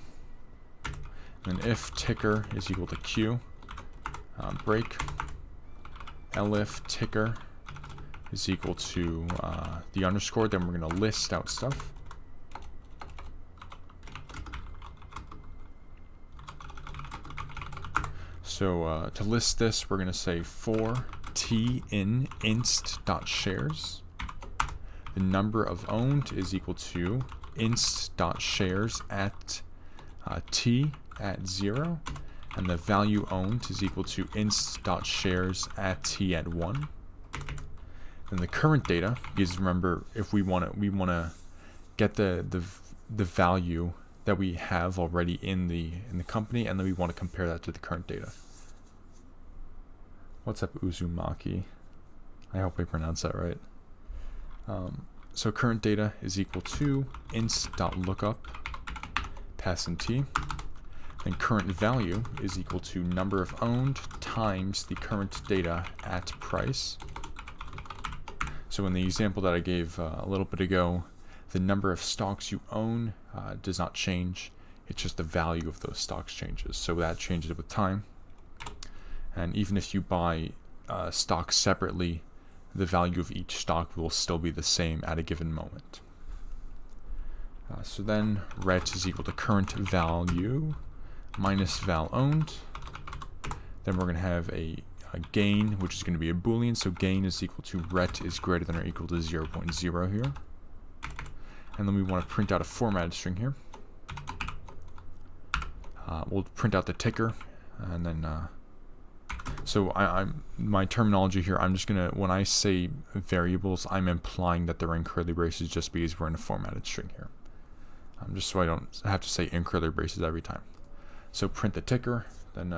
And if ticker is equal to Q, break elif ticker is equal to the underscore, then we're going to list out stuff. So to list this, we're going to say for t in inst.shares. The number of owned is equal to inst.shares at t at 0, and the value owned is equal to inst.shares at t at 1. And the current data, because remember, if we want to get the value that we have already in the company, and then we want to compare that to the current data. What's up, Uzumaki? I hope I pronounced that right. So current data is equal to inst.lookup, pass in t. Then current value is equal to number of owned times the current data at price. So in the example that I gave a little bit ago, the number of stocks you own does not change. It's just the value of those stocks changes. So that changes with time. And even if you buy stocks separately, the value of each stock will still be the same at a given moment. So then ret is equal to current value minus val owned. Then we're going to have a gain, which is going to be a Boolean. So gain is equal to ret is greater than or equal to 0.0 here. And then we want to print out a formatted string here. We'll print out the ticker, and then so my terminology here, I'm just gonna, when I say variables, I'm implying that they're in curly braces just because we're in a formatted string here. Just so I don't have to say in curly braces every time. So print the ticker, then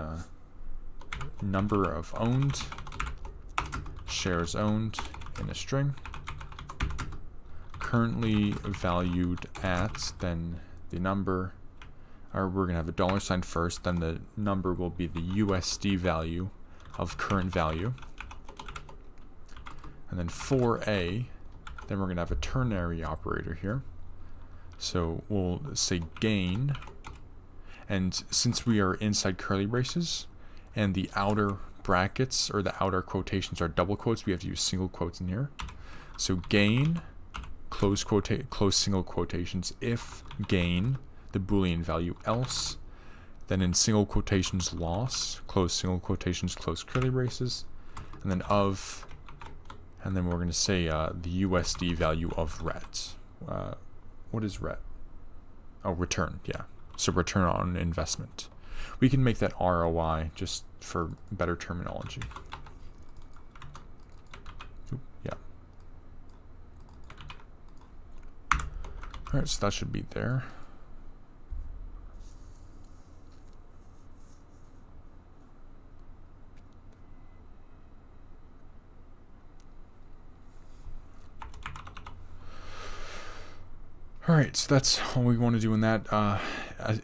number of owned, shares owned in a string, currently valued at, then the number, or we're gonna have a $sign first, then the number will be the USD value of current value, and then for a, then we're going to have a ternary operator here. So we'll say gain, and since we are inside curly braces and the outer brackets or the outer quotations are double quotes, we have to use single quotes in here. So gain, close single quotations, if gain the Boolean value else, then in single quotations loss, close single quotations, close curly braces, and then of, and then we're going to say the USD value of RET. What is RET? Oh, return, yeah. So return on investment. We can make that ROI just for better terminology. Oop, yeah. All right, so that should be there. All right, so that's all we want to do in that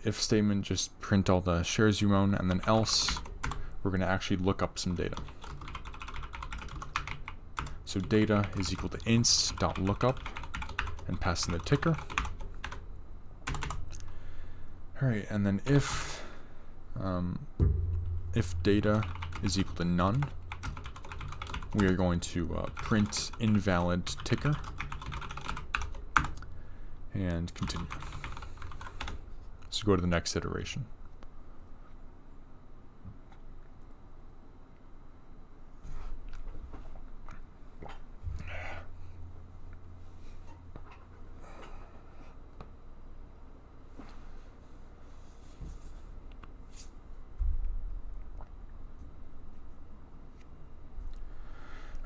if statement. Just print all the shares you own, and then else we're going to actually look up some data. So data is equal to inst.lookup and pass in the ticker. All right, and then if data is equal to none, we are going to print invalid ticker. And continue. So go to the next iteration.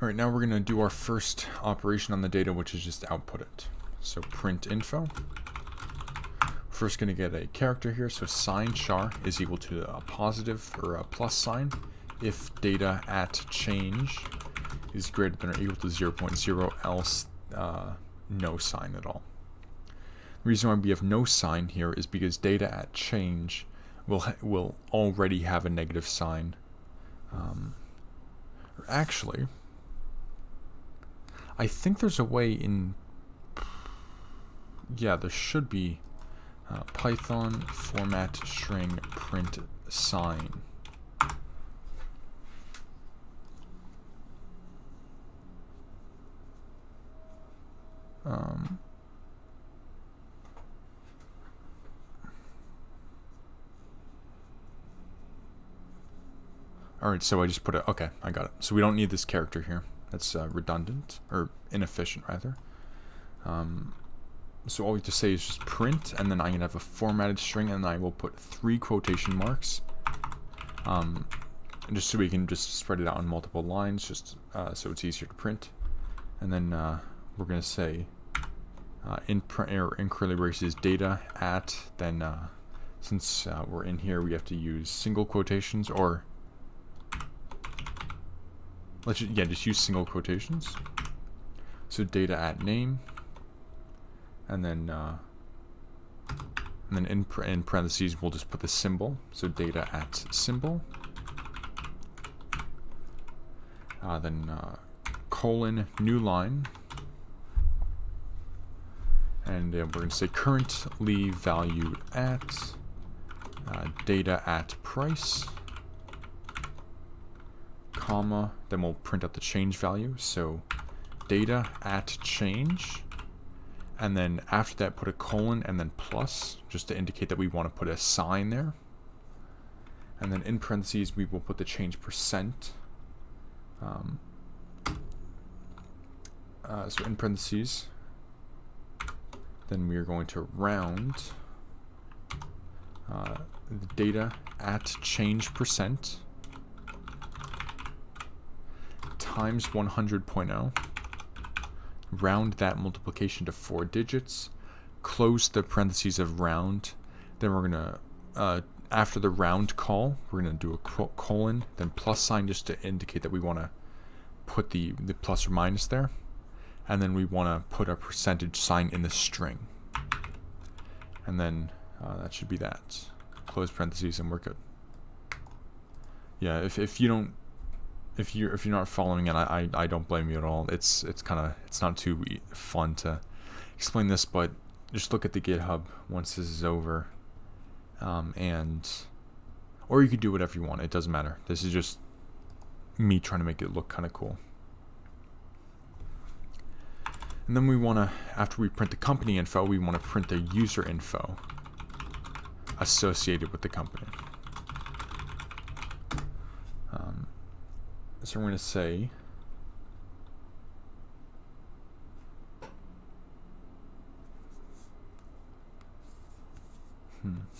All right, now we're going to do our first operation on the data, which is just output it. So print info. First going to get a character here. So sign char is equal to a positive or a plus sign if data at change is greater than or equal to 0.0, else no sign at all. The reason why we have no sign here is because data at change will already have a negative sign. Actually, I think there's a way in. Yeah, there should be Python format string print sign. All right, so I just put it. Okay, I got it. So we don't need this character here. That's redundant or inefficient rather. So all we have to say is just print, and then I'm going to have a formatted string, and I will put 3 quotation marks, just so we can just spread it out on multiple lines, just so it's easier to print. And then we're going to say in curly braces data at, then since we're in here, we have to use single quotations, or just use single quotations. So data at name. And then in parentheses, we'll just put the symbol. So data at symbol. Then colon, new line. And we're going to say currently valued at data at price, comma. Then we'll print out the change value. So data at change. And then after that, put a colon and then plus, just to indicate that we want to put a sign there. And then in parentheses, we will put the change percent. So in parentheses, then we are going to round the data at change percent times 100.0. Round that multiplication to 4 digits, close the parentheses of round, then we're going to, after the round call, we're going to do a colon, then plus sign just to indicate that we want to put the plus or minus there, and then we want to put a percentage sign in the string. And then that should be that. Close parentheses and we're good. Yeah, if you're not following it, I don't blame you at all. It's not too fun to explain this, but just look at the GitHub once this is over, or you could do whatever you want. It doesn't matter. This is just me trying to make it look kind of cool. And then we want to, after we print the company info, we want to print the user info. associated with the company. So we're going to say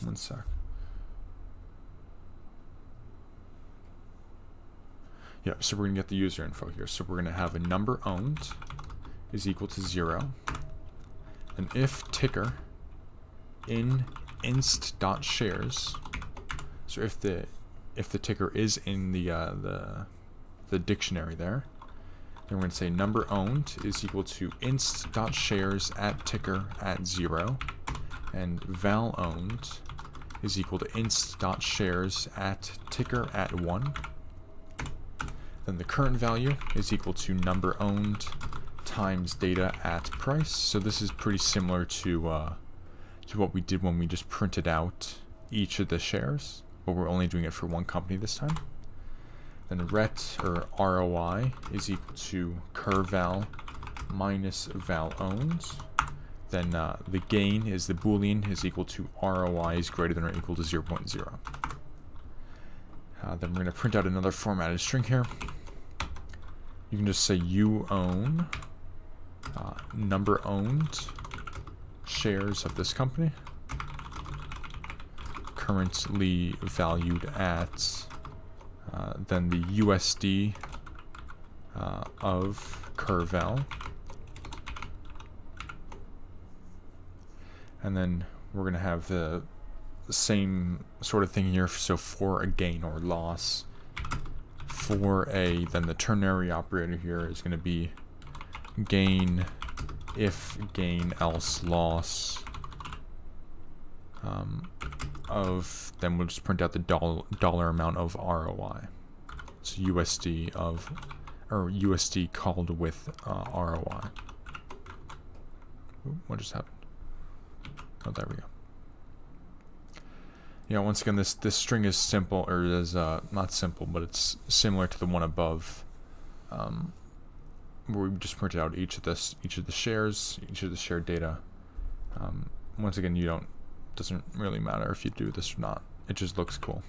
one sec. Yeah, so we're going to get the user info here. So we're going to have a number owned is equal to 0. And if ticker in inst.shares, so if the ticker is in the dictionary there, then we're going to say number owned is equal to inst.shares at ticker at 0, and val owned is equal to inst.shares at ticker at 1. Then the current value is equal to number owned times data at price. So this is pretty similar to what we did when we just printed out each of the shares, but we're only doing it for one company this time. Then RET, or ROI, is equal to curval minus val owned. Then the gain is the boolean is equal to ROI is greater than or equal to 0.0. Then we're going to print out another formatted string here. You can just say you own number owned shares of this company, currently valued at then the USD of curval, and then we're going to have the same sort of thing here. So for a gain or loss, then the ternary operator here is going to be gain if gain else loss then we'll just print out the dollar amount of ROI. So USD USD called with ROI. Ooh, what just happened? Oh, there we go. Yeah, once again, this string is simple, or is not simple, but it's similar to the one above, where we just printed out each of the shares, each of the shared data. Once again, doesn't really matter if you do this or not. It just looks cool.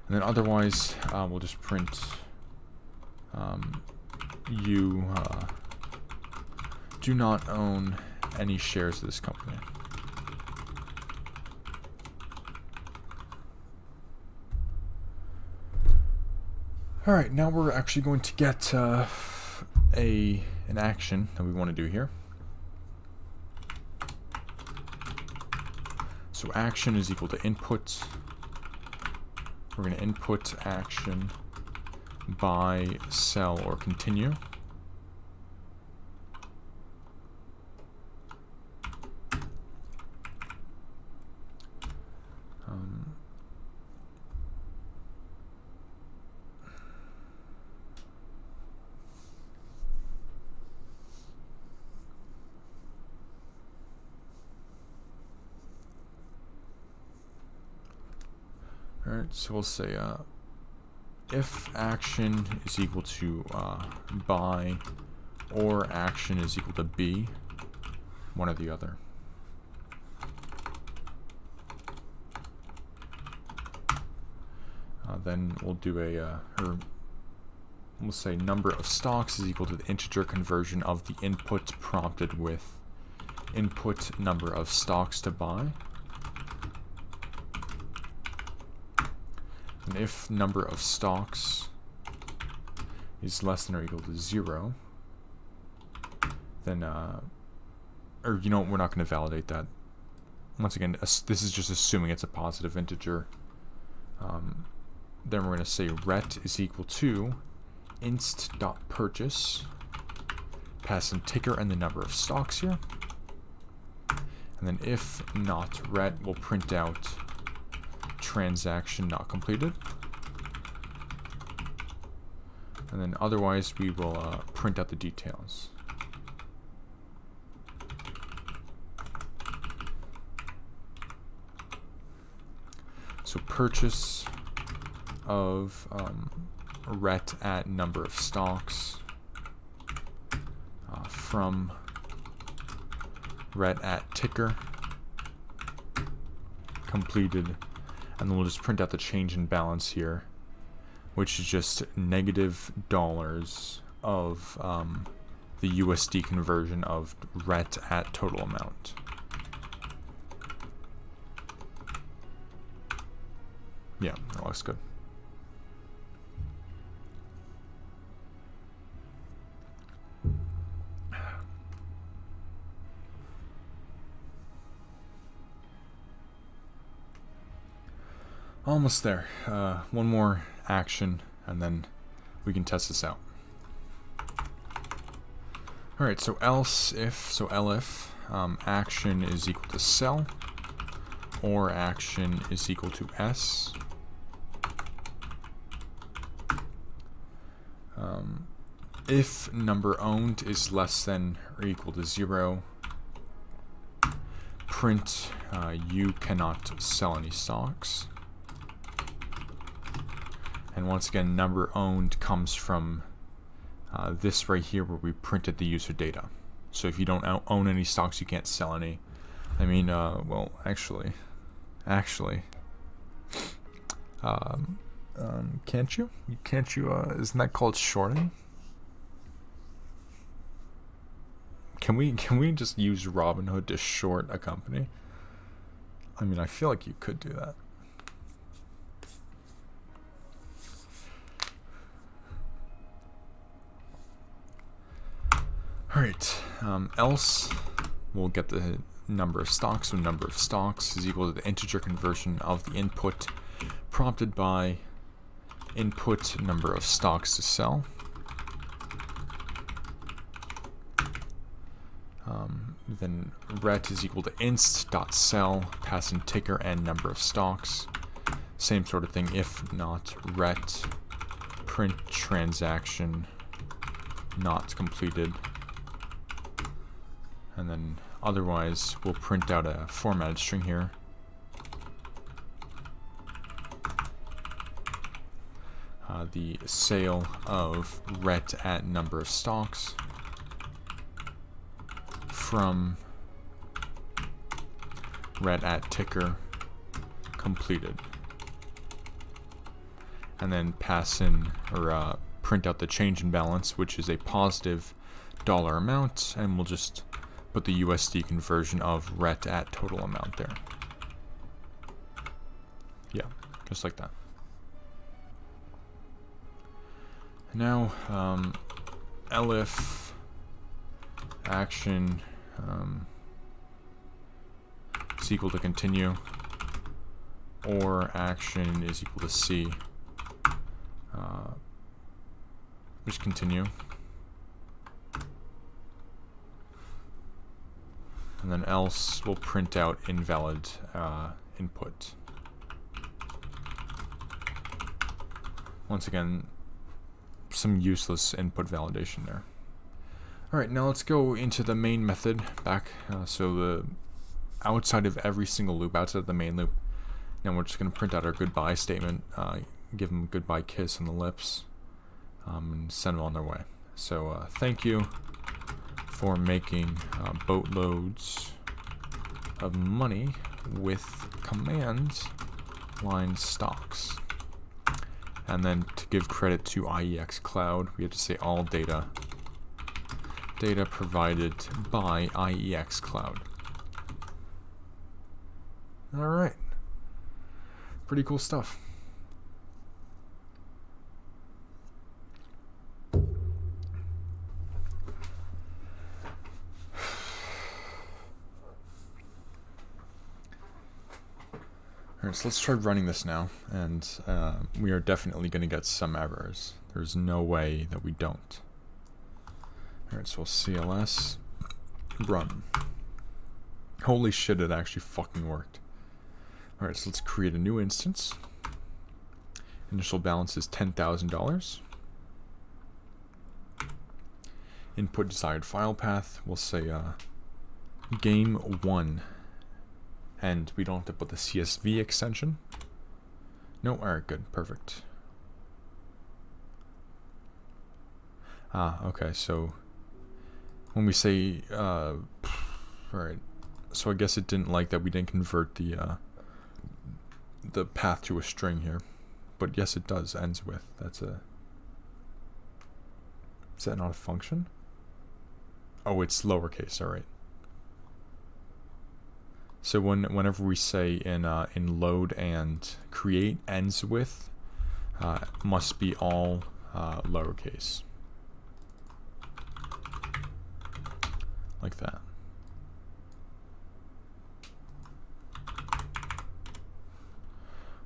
And then otherwise, we'll just print you do not own any shares of this company. All right, now we're actually going to get an action that we want to do here. So action is equal to input. We're going to input action buy, sell, or continue. Alright, so we'll say if action is equal to buy or action is equal to B, one or the other. Then we'll do we'll say number of stocks is equal to the integer conversion of the input prompted with input number of stocks to buy. And if number of stocks is less than or equal to 0, then, or you know what, we're not going to validate that. Once again, this is just assuming it's a positive integer. Then we're going to say ret is equal to inst.purchase, pass in ticker and the number of stocks here. And then if not ret, we'll print out transaction not completed. And then otherwise we will print out the details. So purchase of ret at number of stocks from ret at ticker completed, and then we'll just print out the change in balance here, which is just $- of the USD conversion of ret at total amount. Yeah, that looks good. Almost there. One more action, and then we can test this out. Alright, so else if, so elif, action is equal to sell, or action is equal to s. If number owned is less than or equal to 0, print you cannot sell any stocks. And once again, number owned comes from this right here where we printed the user data. So if you don't own any stocks, you can't sell any. I mean, well, actually, can't you? Can't you? Isn't that called shorting? Can we just use Robinhood to short a company? I mean, I feel like you could do that. Alright, else we'll get the number of stocks, so number of stocks is equal to the integer conversion of the input prompted by input number of stocks to sell. Then ret is equal to inst.sell, pass in ticker and number of stocks. Same sort of thing, if not ret, print transaction not completed. And then otherwise we'll print out a formatted string here. The sale of ret at number of stocks from ret at ticker completed. And then pass in or print out the change in balance, which is a positive dollar amount, and we'll just put the USD conversion of ret at total amount there. Yeah, just like that. Now, elif action is equal to continue, or action is equal to C. Just continue. And then else will print out invalid input. Once again, some useless input validation there. Alright, now let's go into the main method back. So the outside of every single loop, outside of the main loop, now we're just going to print out our goodbye statement, give them a goodbye kiss on the lips, and send them on their way. So thank you for making boatloads of money with command line stocks. And then to give credit to IEX Cloud, we have to say all data provided by IEX Cloud. Alright. Pretty cool stuff. Alright, so let's try running this now, and we are definitely going to get some errors. There's no way that we don't. Alright, so we'll CLS run. Holy shit, it actually fucking worked. Alright, so let's create a new instance. Initial balance is $10,000. Input desired file path, we'll say game 1. And we don't have to put the CSV extension. No, alright, good, perfect. Okay, so when we say, alright, so I guess it didn't like that we didn't convert the the path to a string here, but yes, it does ends with. Is that not a function? Oh, it's lowercase. All right. So whenever we say in load and create ends with, must be all lowercase, like that.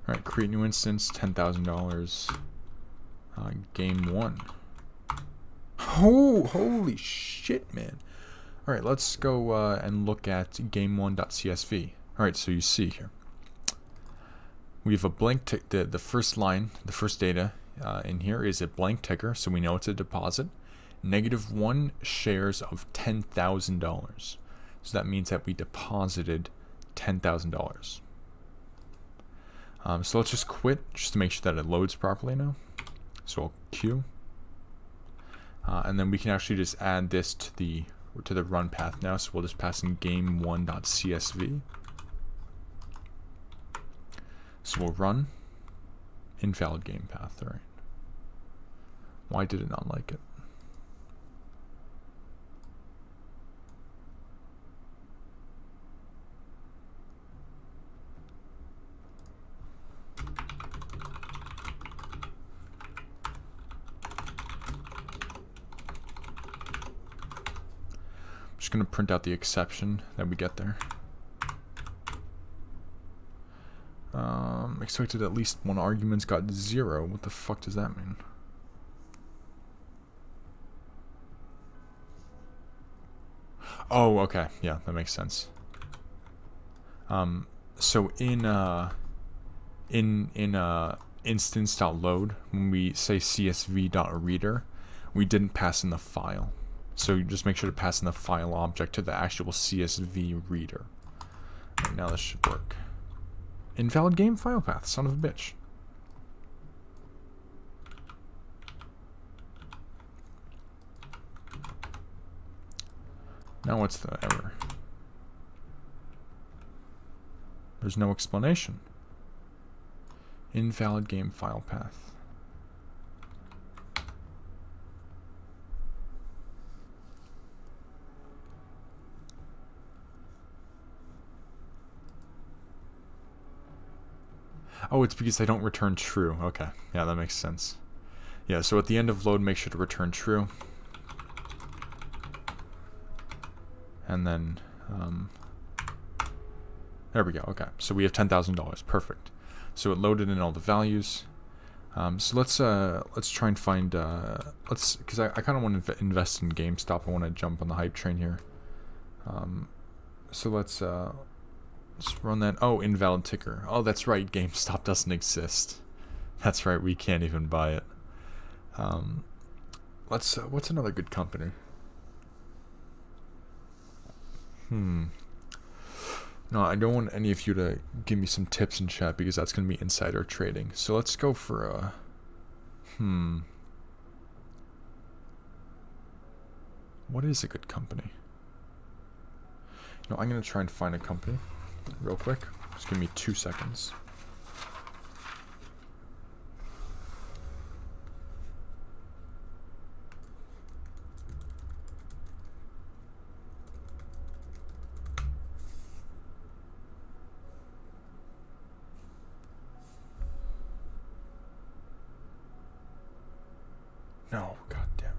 All right, create new instance, $10,000. Game 1. Oh, holy shit, man. All right, let's go and look at game1.csv. All right, so you see here, we have a blank tick. The first line, the first data in here is a blank ticker, so we know it's a deposit. -1 shares of $10,000. So that means that we deposited $10,000. So let's just quit just to make sure that it loads properly now. So I'll queue. And then we can actually just add this to the run path now. So we'll just pass in game1.csv. So we'll run invalid game path. All right. Why did it not like it? Just going to print out the exception that we get there. Expected at least one argument's got 0. What the fuck does that mean? Oh, okay. Yeah, that makes sense. So in instance.load, when we say csv.reader, we didn't pass in the file. So you just make sure to pass in the file object to the actual CSV reader. Right, now this should work. Invalid game file path, son of a bitch. Now what's the error? There's no explanation. Invalid game file path. Oh, it's because I don't return true. Okay, yeah, that makes sense. Yeah, so at the end of load, make sure to return true. And then, there we go. Okay, so we have $10,000. Perfect. So it loaded in all the values. So let's try and find because I kind of want to invest in GameStop. I want to jump on the hype train here. So let's run that. Oh, invalid ticker. Oh, that's right. GameStop doesn't exist. That's right. We can't even buy it. What's another good company? No, I don't want any of you to give me some tips in chat because that's going to be insider trading. So let's go for a... What is a good company? I'm going to try and find a company real quick. Just give me 2 seconds. No, god damn it.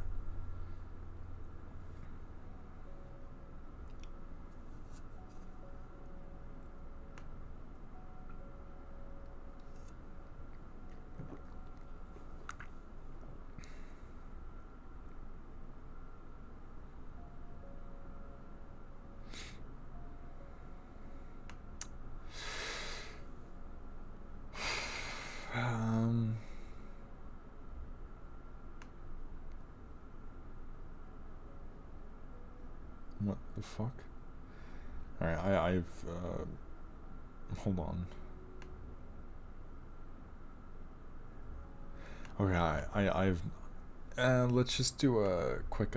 What the fuck? Alright, I've hold on. Okay, I've let's just do a quick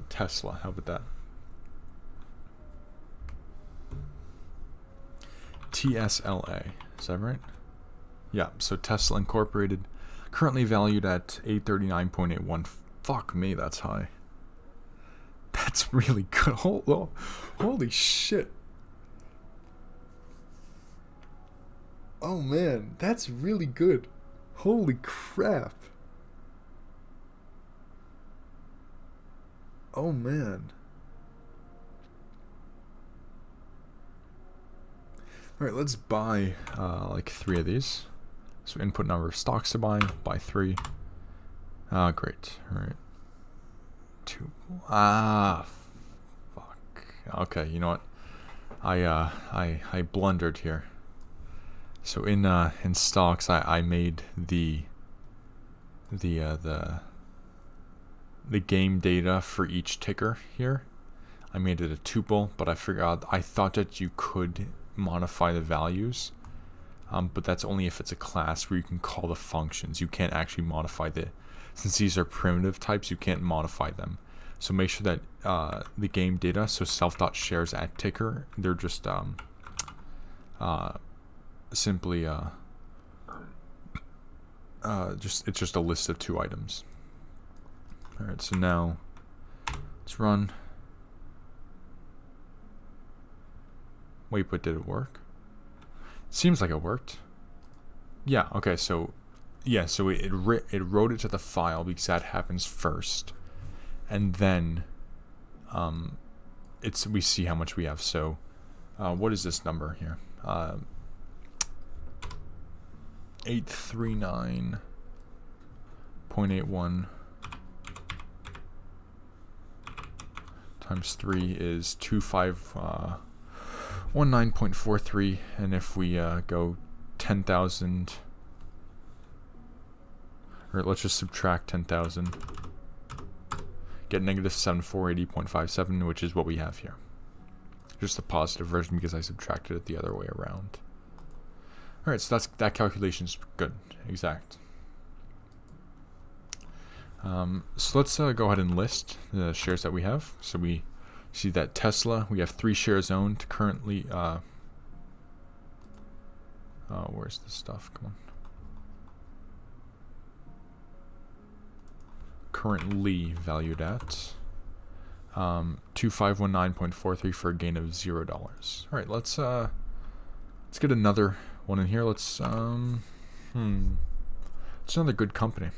Tesla. How about that? TSLA, is that right? Yeah, so Tesla Incorporated, currently valued at 839.81. Fuck me, that's high. That's really good. Holy shit. Oh man, that's really good. Holy crap. Oh man. Alright, let's buy like 3 of these. So input number of stocks to buy 3. Great. Alright. 2. Fuck. Okay, you know what? I blundered here. So in stocks I made the game data for each ticker here. I made it a tuple, but I thought that you could modify the values, but that's only if it's a class where you can call the functions. You can't actually modify since these are primitive types, you can't modify them. So make sure that the game data, so self.shares at ticker, they're just simply it's just a list of 2 items. Alright, so now let's run. Wait, but did it work? It seems like it worked. Yeah, okay, so yeah, so it wrote it to the file because that happens first. And then we see how much we have. So what is this number here? 839.81 times 3 is 2519.43, and if we go 10,000, or let's just subtract 10,000, get negative 7480.57, which is what we have here. Just the positive version because I subtracted it the other way around. Alright, so that calculation's good, exact. So let's go ahead and list the shares that we have. So we see that Tesla, we have 3 shares owned currently. Where's the stuff? Come on. Currently valued at 2519.43 for a gain of $0. All right, let's get another one in here. It's another good company.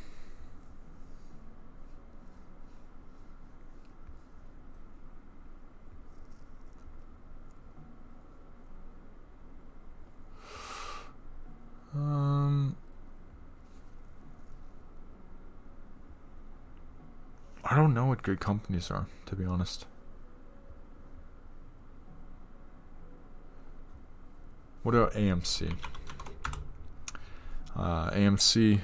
I don't know what good companies are, to be honest. What about AMC? AMC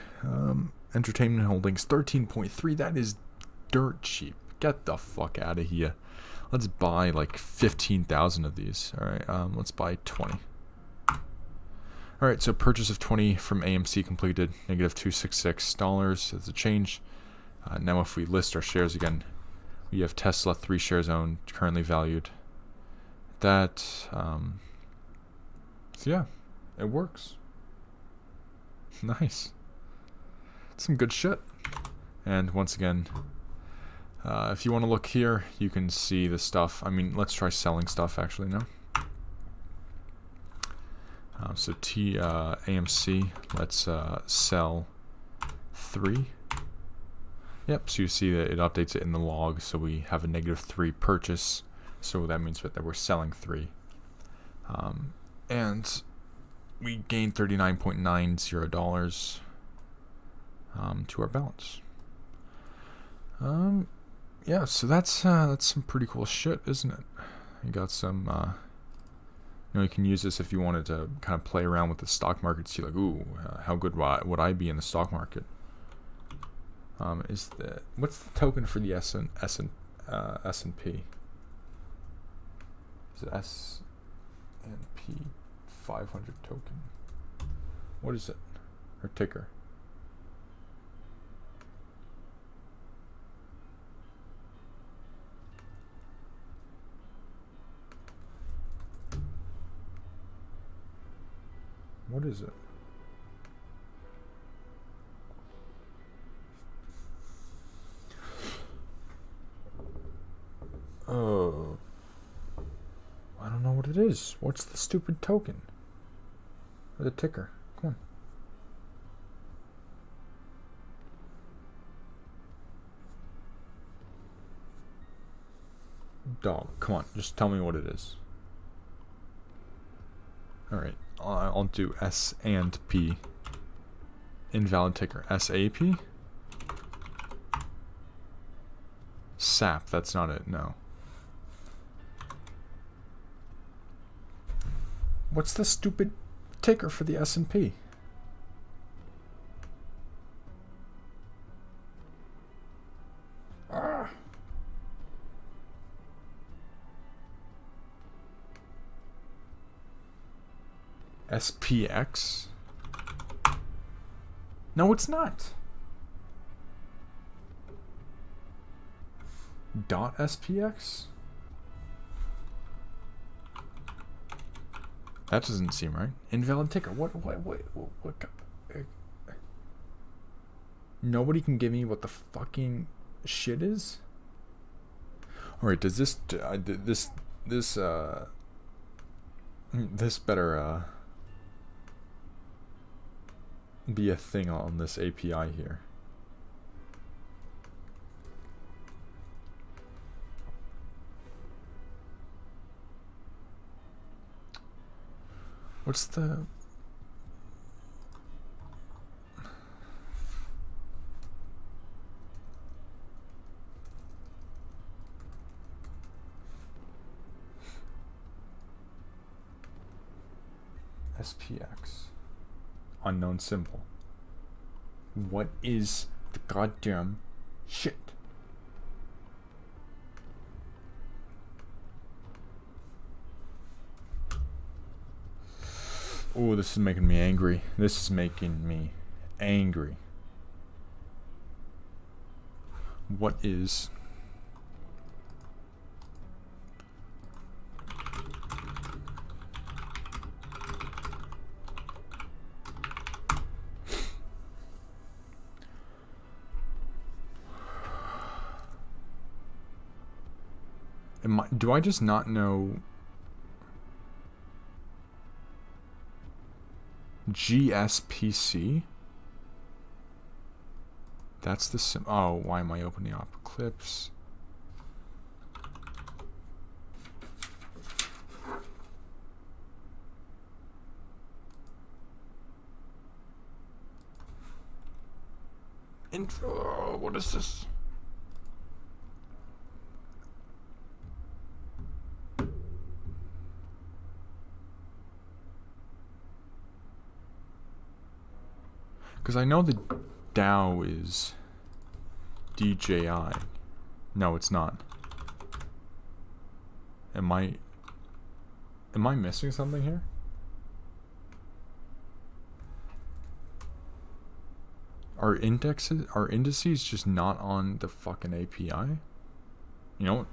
Entertainment Holdings 13.3. That is dirt cheap. Get the fuck out of here. Let's buy like 15,000 of these. All right, let's buy 20. All right, so purchase of 20 from AMC completed. Negative $266. That's a change. Now if we list our shares again, we have Tesla 3 shares owned, currently valued. That, so yeah, it works. Nice. Some good shit. And once again, if you want to look here, you can see the stuff. I mean, let's try selling stuff actually now. So AMC, let's sell 3. Yep, so you see that it updates it in the log, so we have a negative 3 purchase, so that means that we're selling 3. And we gained $39.90 to our balance. Yeah, so that's some pretty cool shit, isn't it? You got some, you can use this if you wanted to kind of play around with the stock market, see like, ooh, how good would I be in the stock market? What's the token for the S&P? Is it S&P 500 token? What is it? Or ticker? What is it? It is. What's the stupid token? Or the ticker? Come on. Dog, come on. Just tell me what it is. Alright. I'll do S and P. Invalid ticker. SAP? SAP. That's not it. No. What's the stupid ticker for the S&P? Ah. SPX? No, it's not. Dot SPX? That doesn't seem right. Invalid ticker. What? Nobody can give me what the fucking shit is? Alright, does this better be a thing on this API here. What's the... SPX. Unknown symbol. What is the goddamn shit? Oh, this is making me angry. This is making me angry. What is... do I just not know GSPC? That's the oh, why am I opening up Eclipse? Intro, what is this? Because I know the DAO is DJI. No, it's not. Am I missing something here? Are indices just not on the fucking API? You know what?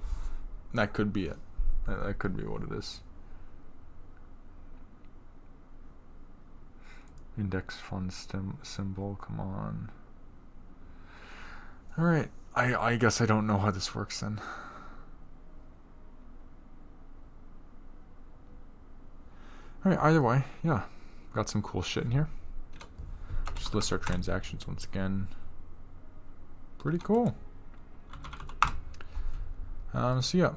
That could be it. That could be what it is. Index fund symbol, come on. Alright, I guess I don't know how this works then. Alright, either way, yeah. Got some cool shit in here. Just list our transactions once again. Pretty cool. So yeah,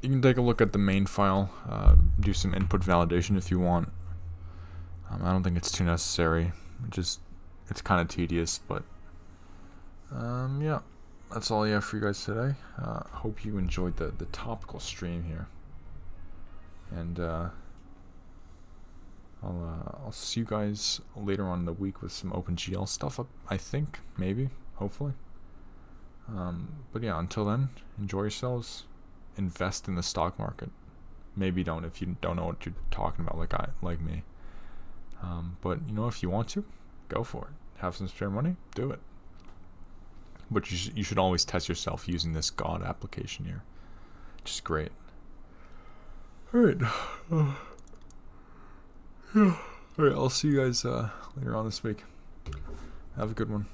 you can take a look at the main file, do some input validation if you want. I don't think it's too necessary. It's kind of tedious, but yeah, that's all I have for you guys today. Hope you enjoyed the topical stream here, and I'll see you guys later on in the week with some OpenGL stuff. I think, maybe, hopefully. But yeah, until then, enjoy yourselves. Invest in the stock market. Maybe don't if you don't know what you're talking about, like me. But you know, if you want to, go for it. Have some spare money, do it. But you should always test yourself using this God application here, which is great. All right, yeah. All right. I'll see you guys later on this week. Have a good one.